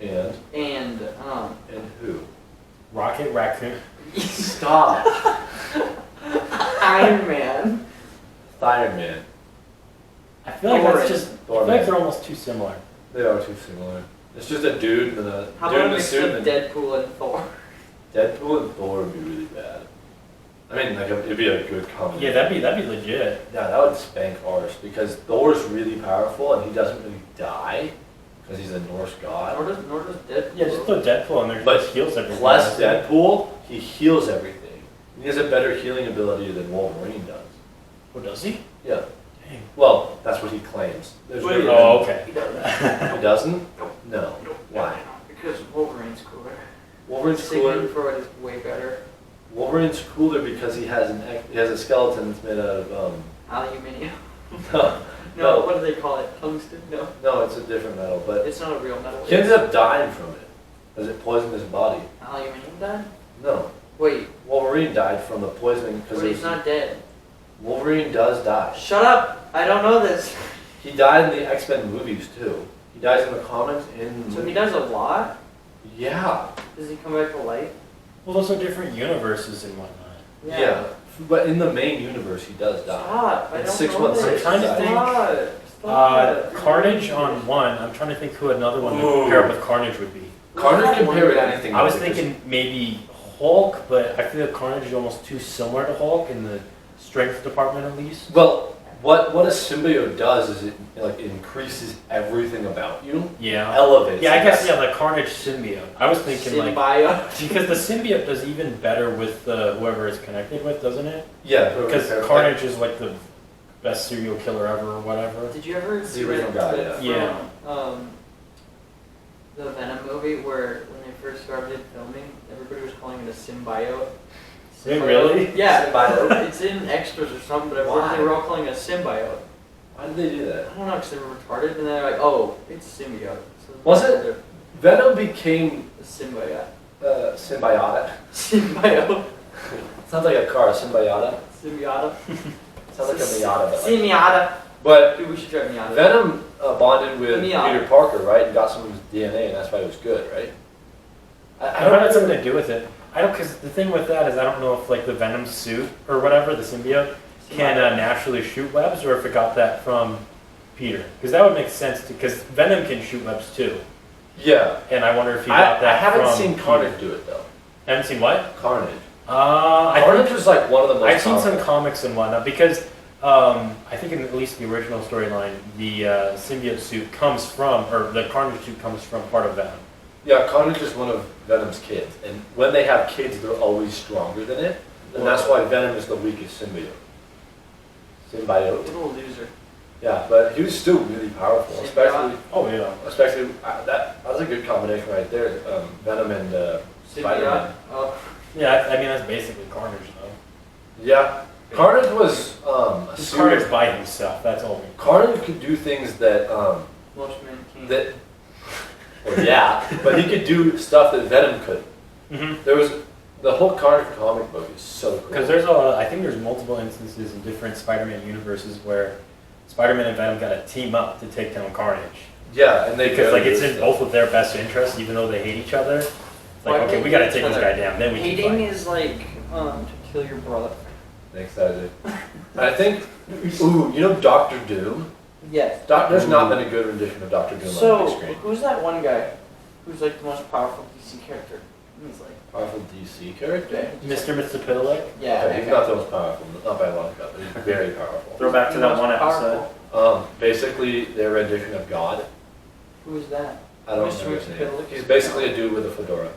And and who? Rocket Raccoon. Stop. Iron Man. Iron Man. I feel like Thor that's and- just. I Thor feel like Man. they're almost too similar. They are too similar. It's just a dude and a How dude about in a a mix suit. of And Deadpool and Thor? Deadpool and Thor would be really bad. I mean, like it'd be a good combination. Yeah, that'd be legit. Yeah, that would spank ours because Thor's really powerful and he doesn't really die because he's a Norse god. Nor does Deadpool. Yeah, just throw Deadpool in there. But Just heals everything. Plus Deadpool, he heals everything. He has a better healing ability than Wolverine does. Oh, does he? Yeah. Dang. Well, that's what he claims. There's Wait, really Oh, okay. He doesn't. He doesn't? No. Why? Because Wolverine's cooler. Wolverine's cooler. Sigmund Freud is way better. Wolverine's cooler because he has a skeleton that's made out of Aluminium. no, No, what do they call it? Tungsten? No. no, it's a different metal, but It's not a real metal. he ended up dying from it because it poisoned his body. Aluminium died? No, Wait, Wolverine died from the poisoning because but he's not dead. Wolverine does die. Shut up! I don't know this. He died in the X-Men movies too. He dies in the comics and. So he does a lot? Yeah. Does he come back to life? Well, those are different universes and whatnot. Yeah. But in the main universe, he does die. Stop! I In don't 616 know this. I'm trying to think. Stop. Carnage on one. I'm trying to think who another one to Ooh. compare with Carnage would be. Carnage can pair with anything. I was though, because- thinking maybe Hulk, but I feel like Carnage is almost too similar to Hulk in the strength department at least. Well, what a symbiote does is it increases everything about you, Yeah. elevates. Yeah, I it. guess the Carnage symbiote. I was thinking like Symbiote. because the symbiote does even better with whoever it's connected with, doesn't it? Yeah, Because Carnage is like the best serial killer ever or whatever. Did you ever see original that guy, clip yeah. from the Venom movie where when they first started filming, everybody was calling it a symbiote? Really? Yeah, Symbiote. it's in extras or something, but Why? they were all calling it a symbiote. Why did they do that? I don't know, because they were retarded, and they're like, oh, it's symbiote. So Was it? Venom became a symbiote? symbiotic. Symbiote. Sounds like a car, symbiotic. Symbiote. Sounds like a Miata. But, like, Symbiote. but Dude, we should drive Miata. Venom bonded with Miata. Peter Parker, right? And got some of his DNA, and that's why it was good, right? I don't know if it had something to do with it. I don't, because the thing with that is I don't know if like the Venom suit or whatever, the symbiote, can naturally shoot webs or if it got that from Peter. Because that would make sense, because Venom can shoot webs too. Yeah. And I wonder if he got that I haven't from seen Peter. Carnage do it, though. Haven't seen what? Carnage. I Carnage think was like one of the most I've seen some powerful. comics and whatnot because I think in at least the original storyline, the symbiote suit comes from, or the Carnage suit comes from part of Venom. Yeah, Carnage is one of Venom's kids, and when they have kids, they're always stronger than it, and that's why Venom is the weakest symbiote. Symbiote. Little loser. Yeah, but he was still really powerful, especially Oh yeah. that was a good combination right there. Venom and Symbiote. Spider-Man. Oh. Yeah, I mean that's basically Carnage though. Yeah, Carnage was a He's serious. Carnage by himself. That's all. Carnage could do things that Most men can't. that. Well, yeah, but he could do stuff that Venom could. Mm-hmm. There was the whole Carnage comic book is so cool. Because I think there's multiple instances in different Spider-Man universes where Spider-Man and Venom got to team up to take down Carnage. Yeah, and they Because go like do it's in stuff. both of their best interests, even though they hate each other. It's like, Why okay, hate we got to each take this other? guy down. Then we can Hating fight. is like to kill your brother. Thanks, Isaac. I think, ooh, you know Doctor Doom? Yes. There's not been a good rendition of Doctor Doom on the So big screen. who's that one guy who's like the most powerful DC character? He's like Powerful DC character? Mr. Mistapillic. yeah. Okay, he's not the most powerful, not by a long shot, but he's very powerful. Throw back to that one Powerful. episode. Basically, their rendition of God. Who's that? I don't Mr. know his name. Mistapillic? He's basically a dude with a fedora.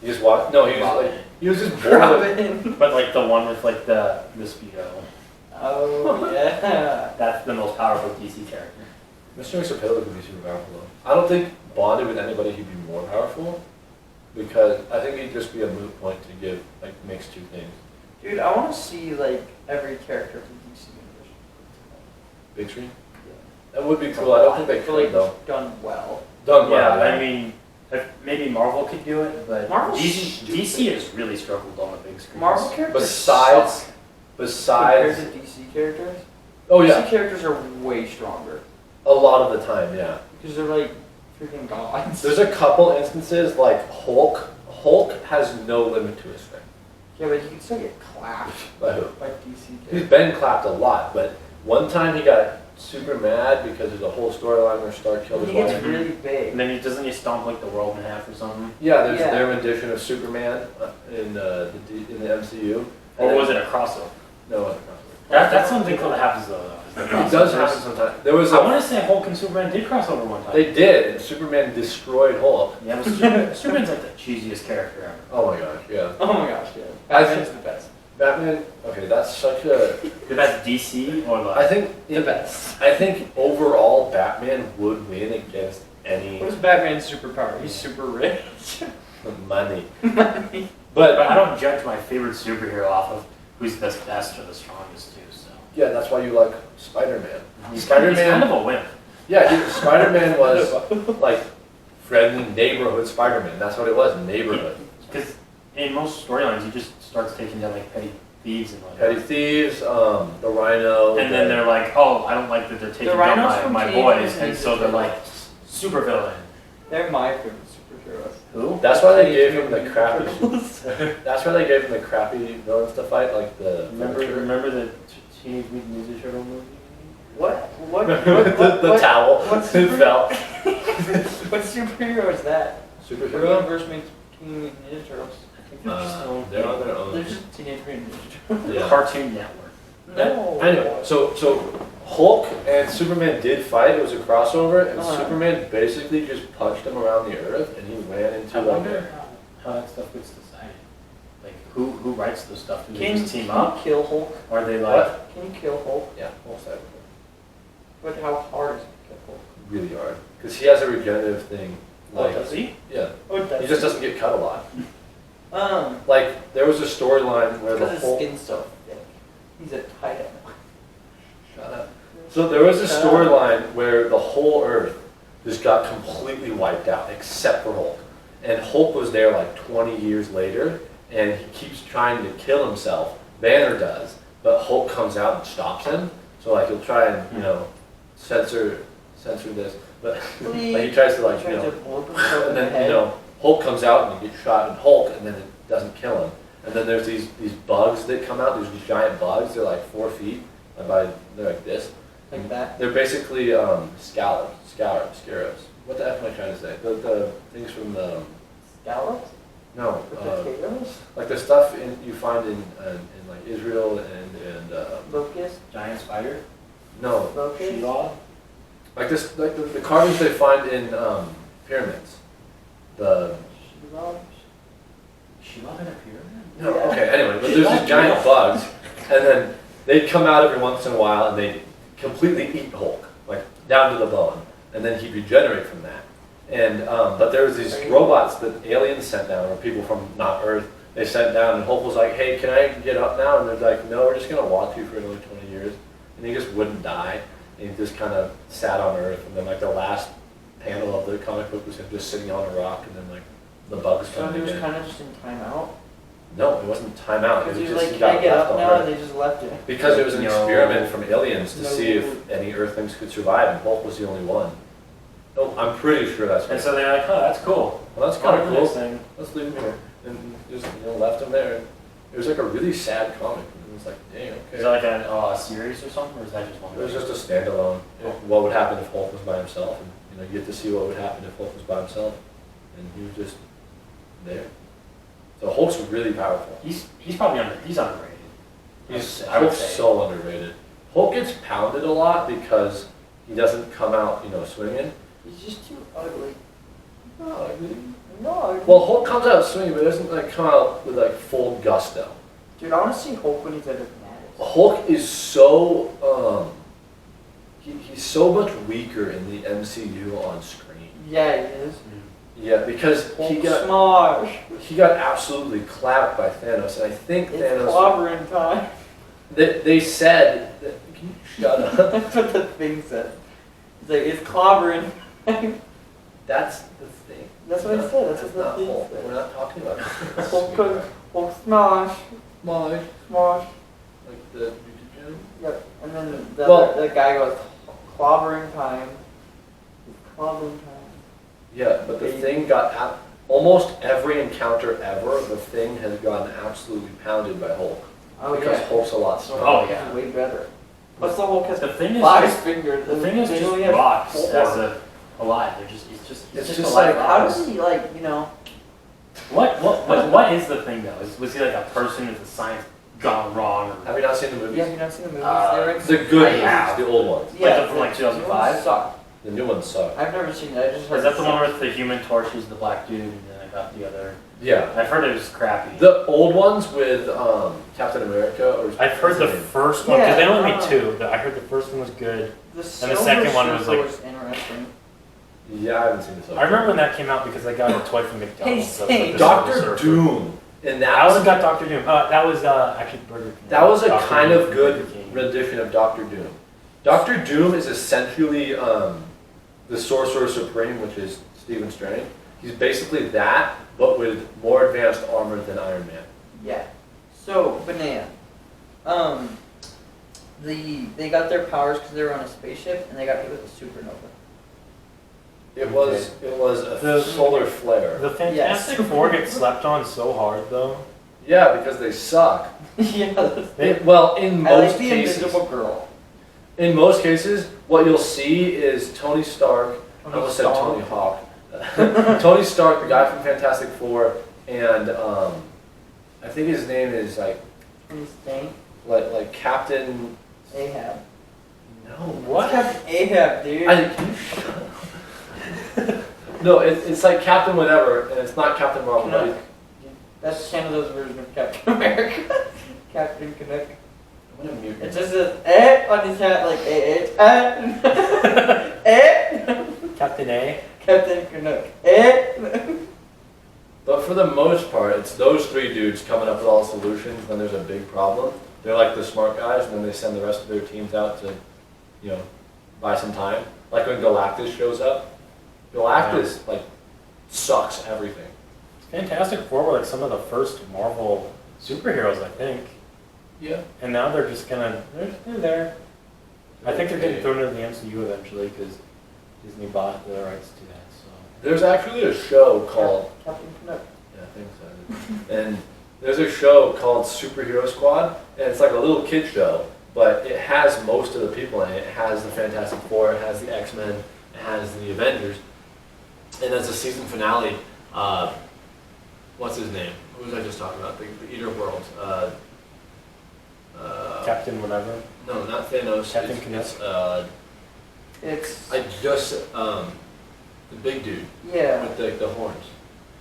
He just walked. No, he was Robin. like he was just born. Robin. But like the one with like the Speedo. Oh yeah. That's the most powerful DC character. Mr. Mistapillic would be super powerful though. I don't think bonded with anybody he'd be more powerful because I think he'd just be a moot point to give like mix two things. Dude, I want to see like every character from DC Universe. Big screen. That would be cool. I don't think they feel could like though. done well. Done Yeah, well. I mean, if maybe Marvel could do it, but Marvel's DC has really struggled on the big screen. Marvel characters Besides, suck besides, compared to DC characters. oh DC yeah, characters are way stronger a lot of the time, yeah. because they're like freaking gods. There's a couple instances like Hulk. Hulk has no limit to his strength. Yeah, but you can still get clapped By who? by DC He's characters. been clapped a lot, but one time he got super mad because there's a whole storyline where Stark killed He his gets wife. really big. And then doesn't he stomp like the world in half or something? Yeah, there's Yeah. their rendition of Superman in the MCU. Or then- was it a crossover? No, it wasn't. That's something cool that happens though. It does happen sometimes. There was I a, want to say Hulk and Superman did cross over one time. they did, and Superman destroyed Hulk. Yeah, but Superman's like the cheesiest character ever. Oh my gosh, yeah. Oh my gosh, yeah. I Batman's think- the best. Batman. Okay, that's such a. But that's DC or I like. think The best. I think overall Batman would win against any What is Batman's superpower? He's super rich. money. But But I don't judge my favorite superhero off of who's the best or the strongest too. So yeah, that's why you like Spider-Man. he's Spider-Man. kind of a wimp. Yeah, Spider-Man was like friendly neighborhood Spider-Man. That's what it was, neighborhood. Because in most storylines, he just starts taking down like petty thieves and whatever. Petty Thieves, the Rhino. And then they're like, oh, I don't like that they're taking down Rhinos from my Teenage boys, Mutant and Ninja so they're like Turtles. super villain. They're my favorite superheroes. Who? That's why they gave Teenage him the Mutant crappy. Ninja That's why they gave him the crappy villains to fight, like the. Remember the Teenage Mutant Ninja Turtle movie? What? the towel. What's It fell. What superhero is that? Superhero. Versus Teenage Mutant Ninja Turtles. I think they're just own They're on their They're own. just Teenage Mutant Ninja Turtles. Yeah. Cartoon Network. No. Anyway, so Hulk and Superman did fight. It was a crossover, and Uh-huh. Superman basically just punched him around the earth, and he ran into I like. wonder how that stuff gets decided. Like, who writes the stuff? Do they Can just team you up? kill Hulk? Or are they like, What? Can you kill Hulk? Yeah, Hulk's that But how hard is it to kill Hulk? really hard because he has a regenerative thing. oh, does he? Yeah, Oh, he just doesn't get cut a lot. Um, Like there was a storyline where the because his Hulk. skin's so thick. He's a tight end. Shut up. So there was a storyline where the whole Earth just got completely wiped out except for Hulk, and Hulk was there like 20 years later, and he keeps trying to kill himself. Banner does, but Hulk comes out and stops him. So like he'll try and censor this, but like he tries to like Tries to whoop himself in and the then head. Hulk comes out and he gets shot in Hulk, and then it doesn't kill him. And then there's these bugs that come out. There's these giant bugs. They're like 4 feet. They're like this. Like that. They're basically scarabs. What the F am I trying to say? The things from the Scallops? no, The potatoes? like the stuff you find in like Israel and Locust? Giant spider? no, Locust? She-Ra? like this like the carvings they find in pyramids. The She-Ra? She-Ra in a pyramid? no, Yeah. okay. Anyway, but there's these giant bugs, and then they'd come out every once in a while and they completely eat Hulk, like down to the bone, and then he'd regenerate from that. And but there was these robots that aliens sent down, or people from not Earth, they sent down, and Hulk was like, "Hey, can I get up now?" And they're like, "No, we're just gonna watch you for another 20 years." And he just wouldn't die, and he just kind of sat on Earth. And then like the last panel of the comic book was him just sitting on a rock, and then like the bugs So found he was again. kind of just in timeout? No, it wasn't timeout. It Because was he was just like, he can I got get left up on now? Earth. And they just left him. Because it was an No. experiment from aliens to No. see if any Earthlings could survive, and Hulk was the only one. No, I'm pretty sure that's And right. so they're like, oh, that's cool. Well, that's kind of Whatever this cool. thing. Let's leave him here. And just left him there. It was like a really sad comic. It was like, dang, Is okay. that like a series or something, or is that just one? It was just a standalone. What would happen if Hulk was by himself? And you get to see what would happen if Hulk was by himself, and he was just there. So Hulk's really powerful. He's probably he's underrated. I would Hulk's say. so underrated. Hulk gets pounded a lot because he doesn't come out, swinging. He's just too ugly. No, No. well, Hulk comes out swinging, but doesn't come out with full gusto. Dude, I want to see Hulk when he's at his maddest. Hulk is so he's so much weaker in the MCU on screen. Yeah, he is. Yeah, because Hulk smash. he got absolutely clapped by Thanos, and I think It's Thanos. clobbering time. They said that, can you shut up? That's what the thing said. It's like, it's clobbering time. That's the thing. That's what I said. That's what the not thing Hulk. said. We're not talking about Hulk smash. Smash. Smash. Like the YouTube Yep. And then Well- the guy goes, clobbering time. It's clobbering time. Yeah, but the thing got almost every encounter ever. The thing has gotten absolutely pounded by Hulk Oh, because yeah. Hulk's a lot So stronger. Oh, Hulk yeah. is way better. Plus the Hulk has The thing is 5 just- fingers. The thing is They just only have rocks 4. as alive. They're just It's just just alive like, How rocks. does he What is the thing though? Was he like a person with the science gone wrong? Or, have you not seen the movies? Yeah, have you not seen the movies? Uh, They're in The good I have. movies, the old ones. Like the- from, like, the 2005? new ones suck. The new ones suck. I've never seen it. I just heard is that it the one suck. with the Human Torch is the black dude, and then I got the other? Yeah. I've heard it was crappy. The old ones with Captain America or I've heard the what's his name? first one because they Yeah, only made 2. I heard the first one was good. The second one was, Silver like- Surfer interesting. Yeah, I haven't seen this. I remember when that came out because I got a toy from McDonald's. That was, like, the Silver Doctor Surfer. Doom, and I also got Doctor Doom. That was actually Burger King. that was a Dr. kind Doom of from good Burger King. rendition of Doctor Doom. Doctor Doom is essentially the Sorcerer Supreme, which is Stephen Strange. He's basically that, but with more advanced armor than Iron Man. Yeah. So, Banana, They got their powers because they were on a spaceship and they got hit with a supernova. It was a solar flare. The Fantastic Four get slept on so hard though. Yeah, because they suck. Yeah. Well, in I most like the cases, Invisible Girl. in most cases, what you'll see is Tony Stark. I Tony almost said Stark. Tony Hawk. Tony Stark, the guy from Fantastic Four, and I think his name is like Tony Stank. like Captain. Ahab. No, What's Captain Ahab, dude? No, it's like Captain whatever, and it's not Captain Marvel. but Canuck. That's Canada's version of Captain America. Captain Canuck. I'm gonna mute It you. just says on his hat like Captain A. Captain Canuck. But for the most part, it's those three dudes coming up with all the solutions. Then there's a big problem. They're like the smart guys, and then they send the rest of their teams out to, buy some time. Like when Galactus shows up. Galactus like sucks everything. Fantastic Four were like some of the first Marvel superheroes, I think. Yeah. And now they're just they're there. I think they're getting thrown into the MCU eventually because Disney bought the rights to that. So There's actually a show called. Captain Canuck. Yeah, I think so. And there's a show called Superhero Squad, and it's like a little kid show, but it has most of the people in it. It has the Fantastic Four, it has the X-Men, it has the Avengers, and as a season finale, what's his name? Who was I just talking about? The Eater of Worlds. Captain whatever. No, not Thanos. Captain It's I just the big dude yeah. with the horns,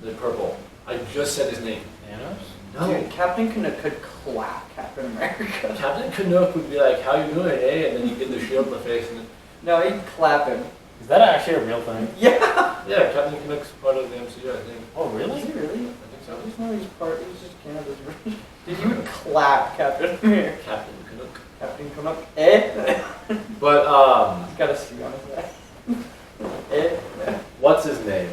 the purple. I just said his name. Thanos? No. Dude, Captain Canuck could clap Captain America. Captain Canuck would be like, "How you doing, eh?" And then you get the shield in the face, and then, No, he'd clap him. Is that actually a real thing? Yeah. yeah, Captain Canuck's part of the MCU, I think. Oh Is really? he really? I think so. He's not his part. He's just Canada's version. Dude, you would clap Captain America. Captain Canuck. Captain Canuck. But He's got a C on his back. what's his name?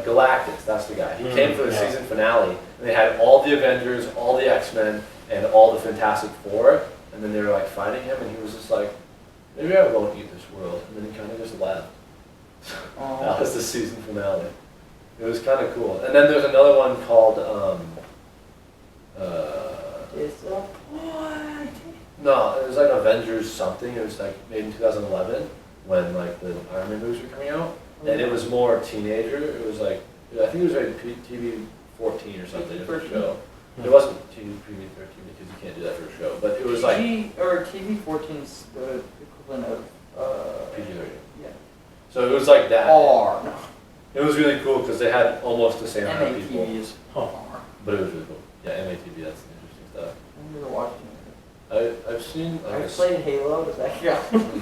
Galactus. That's the guy. He came for the yeah. season finale, and they had all the Avengers, all the X-Men, and all the Fantastic Four, and then they were like fighting him, and he was just like, "Maybe I won't eat this world," and then he kind of just left. That was the season finale. It was kind of cool. And then there's another one called Disappointed. no, it was like Avengers something. It was like made in 2011 when like the Iron Man movies were coming out, and it was more teenager. It was like I think it was rated TV 14 or something for a show. It wasn't TV 13 because you can't do that for a show, but it was like TV 14's the equivalent of PG-13. Yeah. So it was like that. R. No. It was really cool because they had almost the same amount of people, MATV is Oh. R. but it was really cool. Yeah, MATV. That's some interesting stuff. I've never watched it. I've seen. Like, I've played Halo. Does that count?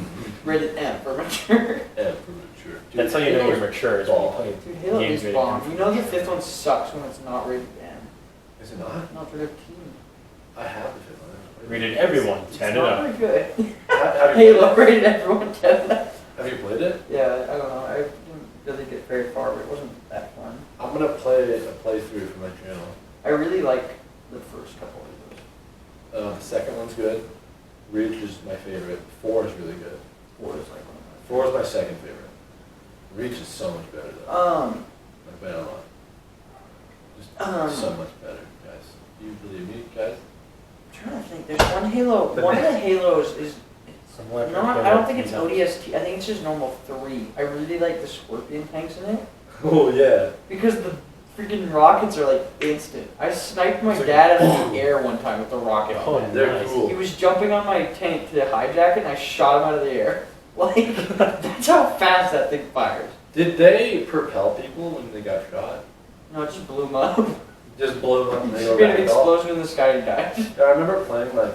Rated M for mature. Yeah, for sure. That's how you know you're mature is when you play Dude, Halo games is rated bomb. M. You know the fifth one sucks when it's not rated M. Is it not? Not for their team. I have the fifth one. Rated everyone, It's 10 and not up. very good. Have you Halo played rated everyone 10 and up. it? Have you played it? Yeah, I don't know. I didn't really get very far, but it wasn't that fun. I'm gonna play a playthrough for my channel. I really like the first couple of those. The second one's good. Reach is my favorite. 4 is really good. 4 is like one 4 is my second favorite. Reach is so much better though. of my. Like by a lot. Just so much better, guys. Do you believe me, guys? I'm trying to think. There's one Halo. One of the Halos is. Somewhere Not, I don't think it's ODST. I think it's just normal 3. I really like the Scorpion tanks in it Oh yeah. because the freaking rockets are like instant. I sniped my dad out of the air one time with the rocket. Oh, on it. They're nice. cool. He was jumping on my tank to hijack it, and I shot him out of the air. Like that's how fast that thing fires. Did they propel people when they got shot? No, it just blew him up. Just blow them up and they Just go made an back off? explosion in the sky and died. Yeah, I remember playing like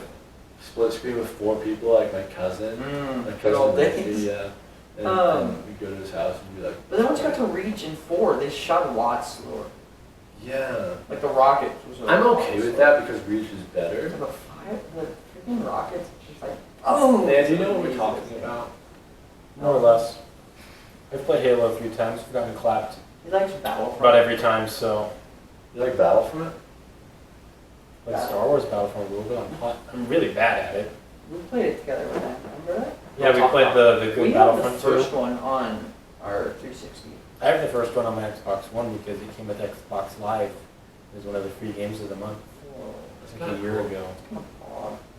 split screen with 4 people, like my cousin. My Good old cousin days. Ricky, yeah. And we'd go to his house and be like. But then once you got to Reach in 4, they shot a lot slower. Yeah. Like the rocket was. I'm okay with that because Reach is better. The freaking rockets, just like oh. Man, do you know what we're talking about? More or less. I've played Halo a few times, I've gotten clapped He likes Battlefront. about every time, so You like Battlefront? But Star Wars Battlefront a little bit. I'm really bad at it. We played it together with that, remember that? Yeah, we played the good We have the Battlefront first 2. one on our 360. I have the first one on my Xbox One because it came with Xbox Live. It was one of the free games of the month. It's like a year ago.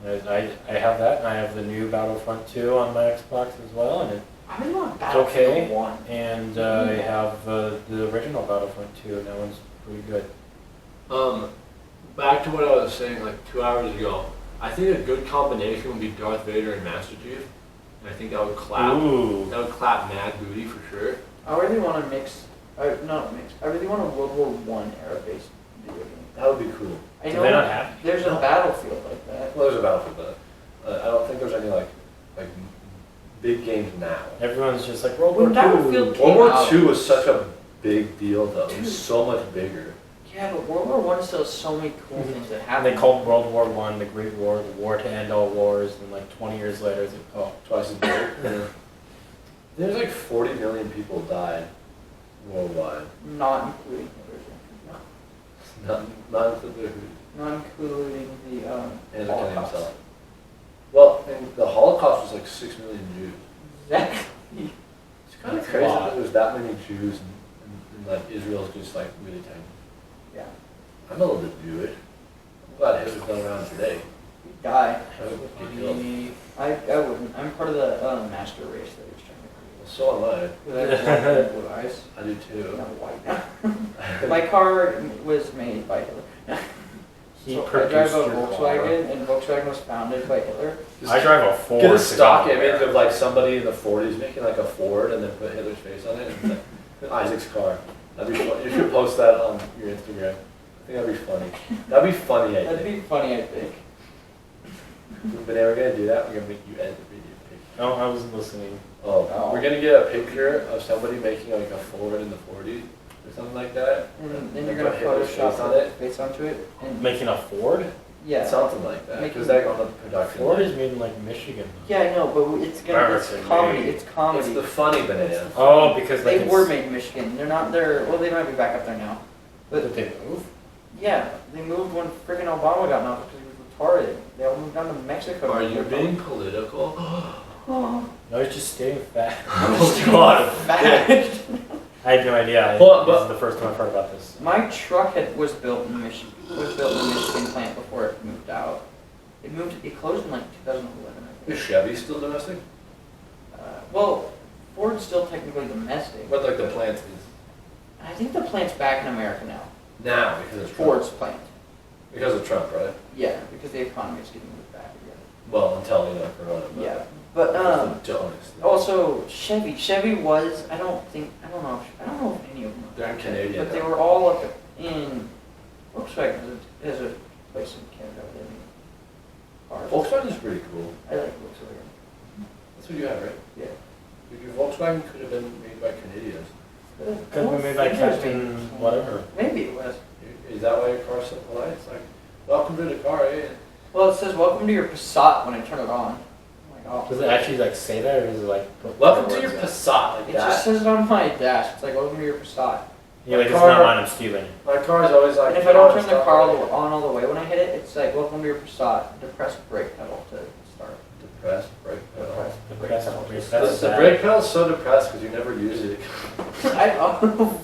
I have that, and I have the new Battlefront 2 on my Xbox as well, and I really want it's Battlefield okay. 1. And I have the original Battlefront 2, and that one's pretty good. Back to what I was saying like 2 hours ago. I think a good combination would be Darth Vader and Master Chief. And I think that would clap. Ooh. That would clap mad booty for sure. I really want to mix, not mix, I really want a World War One era-based video game. That would be cool. I Do know they not have? there's a Battlefield like that. Well, there's a Battlefield, but I don't think there's any like big games now. Everyone's just like World War When II. Battlefield came World War out, II was such a big deal though. It Dude. was so much bigger. yeah, but World War One still has so many cool things that And happened. they called World War One the Great War, the war to end all wars, and like 20 years later, it's like, oh, Twice as big. Yeah. There's like 40 million people died worldwide. Not including Not including not including the Hitler Holocaust. himself. Well, and the Holocaust was like 6 million Jews. Exactly. It's kind of That's a crazy lot. that there's that many Jews and like Israel's just like really tiny. Yeah. I'm a little bit Jewish. I'm glad Hitler's not around today. He'd die. I would get killed. I wouldn't. I'm part of the master race that he's trying to Well, so am I. create. Because I have blue eyes. I do too. Not white. My car was made by Hitler. he So I produced drive a your Volkswagen, and Volkswagen was founded by Hitler. car. I drive a Ford. Get a 'cause stock I'm image there. of like somebody in the 40s making like a Ford and then put Hitler's face on it. And it's like Isaac's car. That'd be fun. You should post that on your Instagram. I think that'd be funny. That'd be funny, I That'd think. be funny, I think. But then we're gonna do that. We're gonna make you edit the video picture. No, I wasn't listening. Oh, Oh. we're gonna get a picture of somebody making like a Ford in the 40s or something like that. And then And you're gonna put Hitler's Photoshop face on the it. face onto it. And Making a Ford? yeah. Something like that. Making- Because like on the production. Ford line. is made in like Michigan. Yeah, I know, but it's American comedy. made. It's comedy. It's the funny banana. Oh, because like They were made in Michigan. They're not there. Well, they might be back up there now. But Did they move? yeah, they moved when freaking Obama got knocked because he was retarded. They all moved down to Mexico. Are you being political? Oh, No, it's just staying fat. Oh god. fact. I had no idea. Well, This but- is the first time I've heard about this. My truck was built in Michigan. Was built in the Michigan plant before it moved out. It closed in like 2011. I Is think. Chevy still domestic? Well, Ford's still technically domestic. But like the plant is I think the plant's back in America now. now because of Trump. Ford's plant. Because of Trump, right? Yeah, because the economy's getting moved back again. Well, until you know Corona. But Yeah, but Jonas. also Chevy. Chevy was. I don't know. If any of them. They're in Canadian. But they now. were all up in Volkswagen has a place in Canada with any cars. Volkswagen is pretty cool. I like Volkswagen. That's what you have, right? Yeah. Your Volkswagen could have been made by Canadians. Could have been made by Captain whatever. Maybe it was. Is that why your car's so polite? It's like, welcome to the car, eh? Well, it says "Welcome to your Passat" when I turn it on. I'm like, oh. Does it actually like say that, or is it like? put Welcome the to your words in? Passat, like It just that. says it on my dash. It's like "Welcome to your Passat." You're like, it's Car- not mine. I'm stealing. My car's always like. And if I don't turn "Oh, the it's car not on all the way when I hit it, it's like "Welcome to your Passat." Depress brake pedal to start. Depressed brake pedal. Depress The brake press pedal. brake, The, that's the sad. brake pedal's so depressed because you never use it.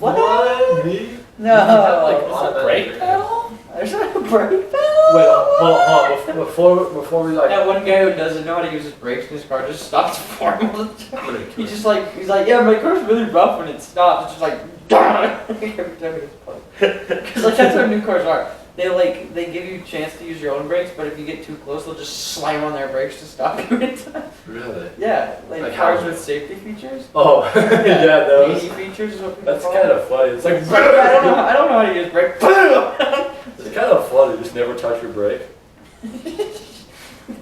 What? Me? No. Like, It's a automatic brake pedal? There's not a brake pedal. Wait, hold on. Before we like. That one guy who doesn't know how to use his brakes in his car just stops for him all the time. I'm gonna kill He's just like, yeah, my car's really rough when it stops. It's just like, every time it gets pulled. Because like that's how new cars are. They give you a chance to use your own brakes, but if you get too close, they'll just slam on their brakes to stop you in time. Really? Yeah, like Like cars how? with safety features. Oh, yeah, those. Safety features is what people That's call kind them. of funny. It's like. I don't know how to use brakes. It's kind of funny. Just never touch your brake.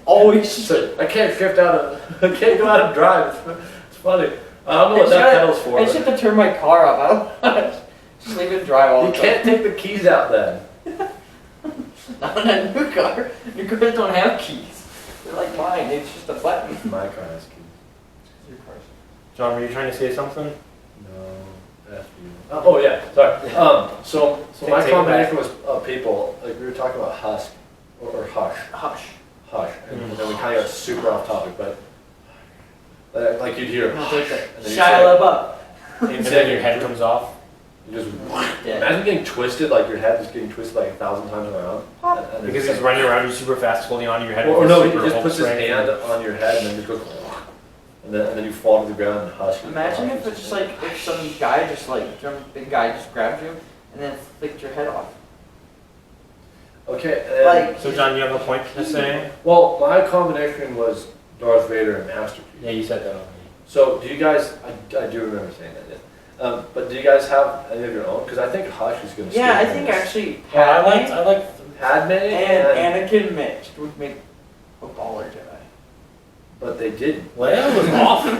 Always. So I can't drift out of. I can't go out and drive. It's funny. I don't know what that pedal's for. I just have to turn my car off. I don't just leave it and drive all You the can't take the keys out then. time. Not in a new car. New cars don't have keys. They're like mine. It's just a button. My car has keys. Your car's. John, were you trying to say something? No, F you. Oh yeah, sorry. So Take my it combination was people. Like we were talking about Husk or Hush. Hush. Hush. And then we kind of got super off topic, but like you'd hear, No, take that. and then you'd Shia LaBeouf. And then your head comes off. You just Dead. imagine getting twisted, like your head just getting twisted like 1,000 times around. And then Because just he's running around you super fast, holding on to your head. Or with no, his he super just Hulk puts his strength. hand on your head and then just goes, and then you fall to the ground and hush. Imagine if it's just like if some guy just like some big guy just grabbed you and then flicked your head off. Okay, and then, Like So John, you have a point to say? well, my combination was Darth Vader and Masterpiece. Yeah, you said that already. So do you guys? I do remember saying that. Yeah. But do you guys have any of your own? Because I think Hush is going to. yeah, I think actually Well, Padme I like Padme and Anakin mixed would make a baller Jedi. but they didn't. Leia was awful.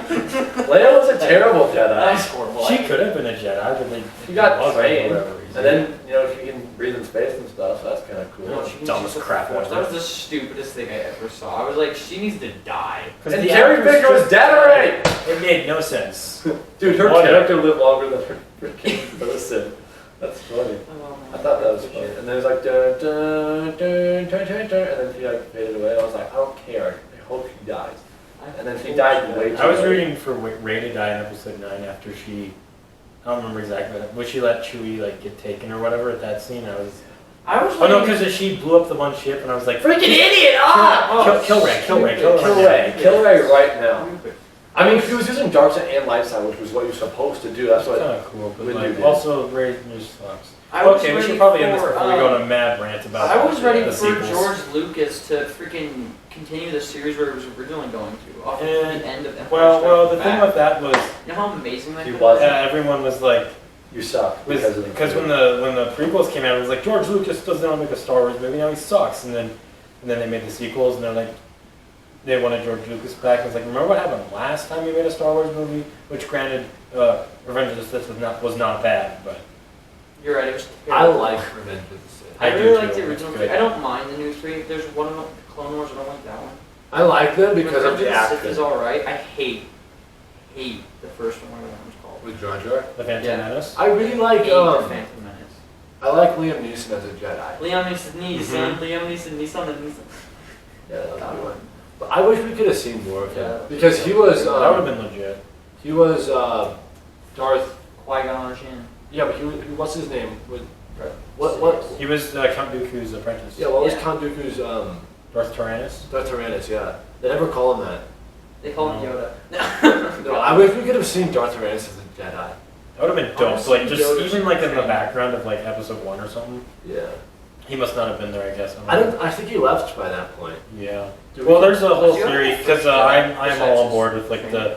Leia was a terrible Jedi. That's horrible. She could have been a Jedi, but they She got wasn't for trained, whatever reason. and then she can breathe in space and stuff. So that's kind of cool. No, She dumb needs as to crap Force. ever. That was the stupidest thing I ever saw. I was like, she needs to die. Because And the Carrie actress Fisher was just- dead already. It made no sense. Dude, her What? character lived longer than her freaking person. That's funny. Oh, I thought that was funny. And then it was like dun dun dun dun dun dun, and then she like faded away. I was like, I don't care. I hope she dies. And then she died way too I was late. reading for Rey to die in episode 9 after she, I don't remember exactly, but she let Chewie like get taken or whatever at that scene. I was like, no, because she blew up the one ship and I was like, freaking idiot! kill Rey, Kill Ray right now. I mean, she was using dark side and light side, which was what you're supposed to do. That's That's what. kind of cool, but When you like, did. also Rey just sucks. I was Okay, we ready should probably end this for, before we go on a mad rant about I was ready the for sequels. George Lucas to freaking continue the series where it was originally going to, off of And- the end of Empire Well, Strikes the thing Back. with that was, You know how amazing that He could was. have everyone was like, You suck because of the. because when the prequels came out, it was like George Lucas doesn't want to make a Star Wars movie now, he sucks. And then they made the sequels, and they're like, they wanted George Lucas back. And it's like, remember what happened last time we made a Star Wars movie? Which, granted, Revenge of the Sith was not bad, but been? You're right, it was I terrible. like Revenge of the Sith. I I do really too, like the it's original good. three. I don't mind the new three. There's one of them, Clone Wars, I don't like that one. I like them because of Revenge the Sith is action. alright. I hate the first one, whatever that one's called. With Jar Jar. the Phantom Yeah. Menace. I really like Hate the Phantom Menace. I like Liam Neeson as a Jedi. Liam Neeson, and Neeson. Yeah, that was a That good one. one. But I wish we could have seen more of him Yeah. because he was. That would have been legit. He was Darth. Qui-Gon Jinn. Yeah, but what's his name? What? He was Count Dooku's apprentice. Yeah, what was Yeah. Count Dooku's Darth Tyrannus. Darth Tyrannus? Yeah, they never call him that. They call him No. Yoda. No, I wish we could have seen Darth Tyrannus as a Jedi. That would have been dope. Honestly, Like just Yoda's even like in the insane. background of like episode 1 or something. Yeah, He must not have been there, I guess. I think he left by that point. Yeah. Did Well, we- there's a whole Do you have theory the because first I'm Jedi all on besides board with like training?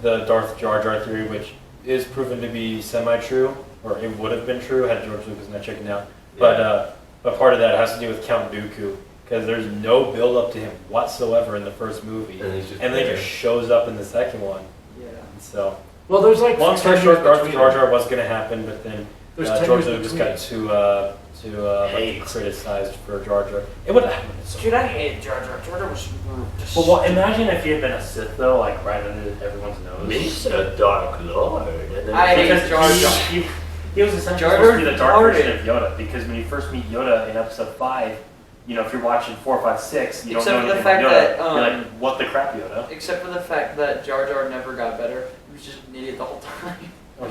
the Darth Jar Jar theory, which is proven to be semi-true, or it would have been true had George Lucas not checking out. But part of that has to do with Count Dooku because there's no build up to him whatsoever in the first movie, And he's just and then there. just shows up in the second one. Yeah. So Well, there's like long story 10 short, years Darth between Jar them. Jar was going to happen, but then There's 10 George years Lucas between. got too Hate. criticized for Jar Jar. It would have happened. Dude, I hated Jar Jar. Jar Jar was just Well, imagine if he had been a Sith though, like right under everyone's nose. Mr. Dark Lord. And then I hate Because Jar Jar. he was essentially Jar supposed to be Jar the dark farted. version of Yoda. Because when you first meet Yoda in Episode 5, you know if you're watching 4, 5, 6, you Except don't for know the anything about fact Yoda. that, you're like, what the crap, Yoda? Except for the fact that Jar Jar never got better. He was just an idiot the whole time. Well,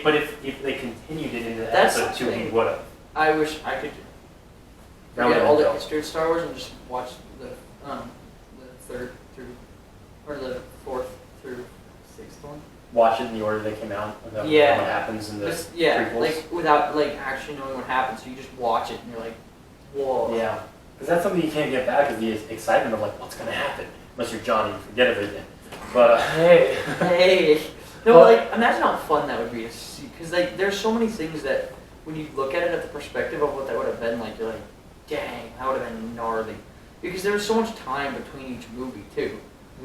but if they continued it into That's Episode 2, he something. would have. I wish I could That forget would've all been the dope. history of Star Wars and just watch the third through, or the fourth through sixth one. Watch it in the order they came out. Without Yeah. knowing what happens in the Just, yeah, prequels. like without like actually knowing what happens. So you just watch it and you're like, whoa. Yeah, because that's something you can't get back is the excitement of like what's gonna happen. Unless you're Johnny, you forget everything. But hey, Hey. No, Well- like imagine how fun that would be to see. Because like there's so many things that when you look at it at the perspective of what that would have been like, you're like, dang, that would have been gnarly. Because there was so much time between each movie too.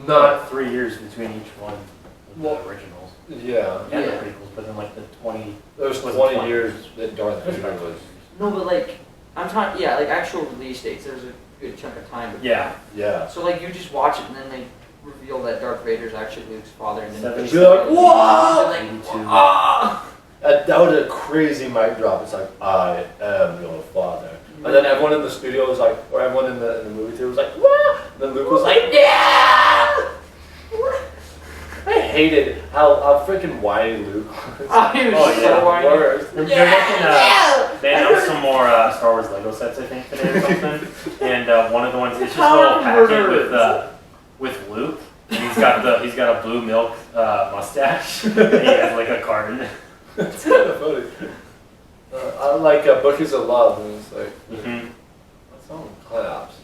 not 3 years between each one of the Well, originals yeah. and Yeah. the prequels, but then like the 20. There was Was it 20 20? years that Darth There's Vader about was. No, but like I'm talking, yeah, like actual release dates. There's a good chunk of time. Between. Yeah. Yeah. So like you just watch it and then they reveal that Darth Vader's actually Luke's father, and then Seven. You're like, whoa! Like, 82. ah! That was a crazy mic drop. It's like, I am your father. And then everyone in the studio was like, or everyone in the movie theater was like, "Wah!" And then Luke was like, "Yeah!" I hated how freaking whiny Luke was. Oh, he was Oh, so yeah. whiny. Worst. They're making, they announced some more Star Wars Lego sets, I think, today or something. And one of the ones is just a little packet with Luke. And he's got a blue milk mustache. And he has like a carton. That's kind of funny. I like Bushes of Love, and it's like, that song claps.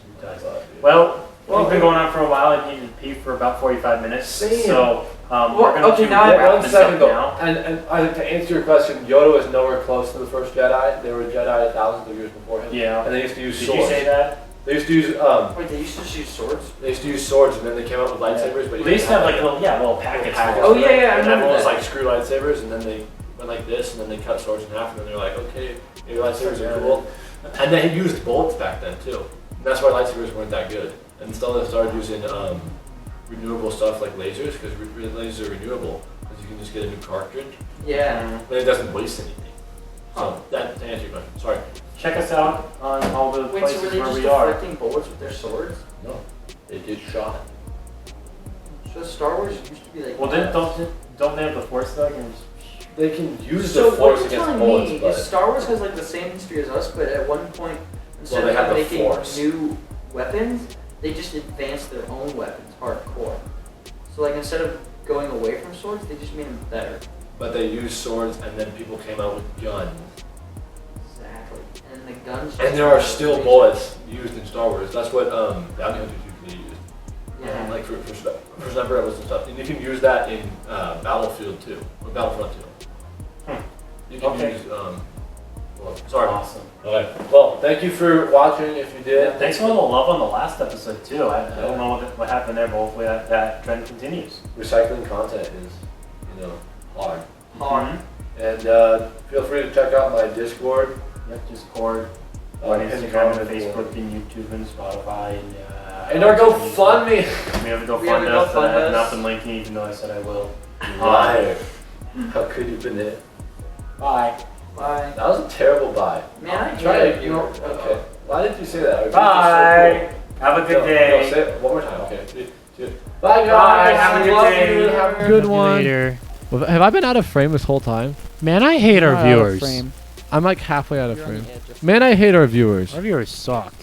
Well, we've been going on for a while. I needed to pee for about 45 minutes. Same. So Well, we're going okay, to now wrap One this second up though, now. and I think to answer your question, Yoda was nowhere close to the first Jedi. They were Jedi thousands of years before him. Yeah. And they used to use Did swords. you say that? They used to use Wait, they used to shoot swords? they used to use swords, and then they came out with lightsabers. But They used to have like little packets. Oh, yeah, yeah, I And remember everyone was that. like screw lightsabers, and then they went like this, and then they cut swords in half, and then they're like, okay, maybe lightsabers are cool. And they used bolts back then too. And that's why lightsabers weren't that good. And still they started using renewable stuff like lasers, because lasers are renewable, because you can just get a new cartridge, Yeah. and it doesn't waste anything. So that to answer your question. Sorry. Check us out on all the Wait, so places were they where just we are. deflecting bullets with their swords? No, they did shot. So Star Wars used to be like. Well, don't they have the Force though? And They can use So the force what you're against telling bullets, me but is Star Wars has like the same history as us, but at one point, instead they had of the making Force. new weapons, they just advanced their own weapons hardcore. So like instead of going away from swords, they just made them better. but they used swords, and then people came out with guns. Exactly. And the guns. And there are still bullets used in Star Wars. That's what bounty hunters usually use. Yeah. Like for sniper rifles and stuff. And you can use that in Battlefield 2, or Battlefront 2. You can Okay. use, well, sorry. awesome. Okay. Well, thank you for watching if you did. Thanks for all the love on the last episode too. I don't know what happened there, but hopefully that trend continues. Recycling content is, hard. Hard. And feel free to check out my Discord. Yep, Discord, and on Instagram, and comment. Facebook, and YouTube, and Spotify, And our GoFundMe. We have a We have a GoFund us that I have GoFund not us. been linking, even though I said I will. Liar. How could you been it? Bye. Bye. That was a terrible bye. Man, I Try hate to, you. okay. Why did you say that? Our videos Bye. are so Have a cool. good day. No, say it one more time. Okay. 3, 2. Bye, guys. Bye. Have a good Love day. you. Have a Good one. Later. Well, have I been out of frame this whole time? Man, I hate our Not out of viewers. frame. I'm like halfway out of You're on frame. the edge of Man, I hate our viewers. Our viewers suck.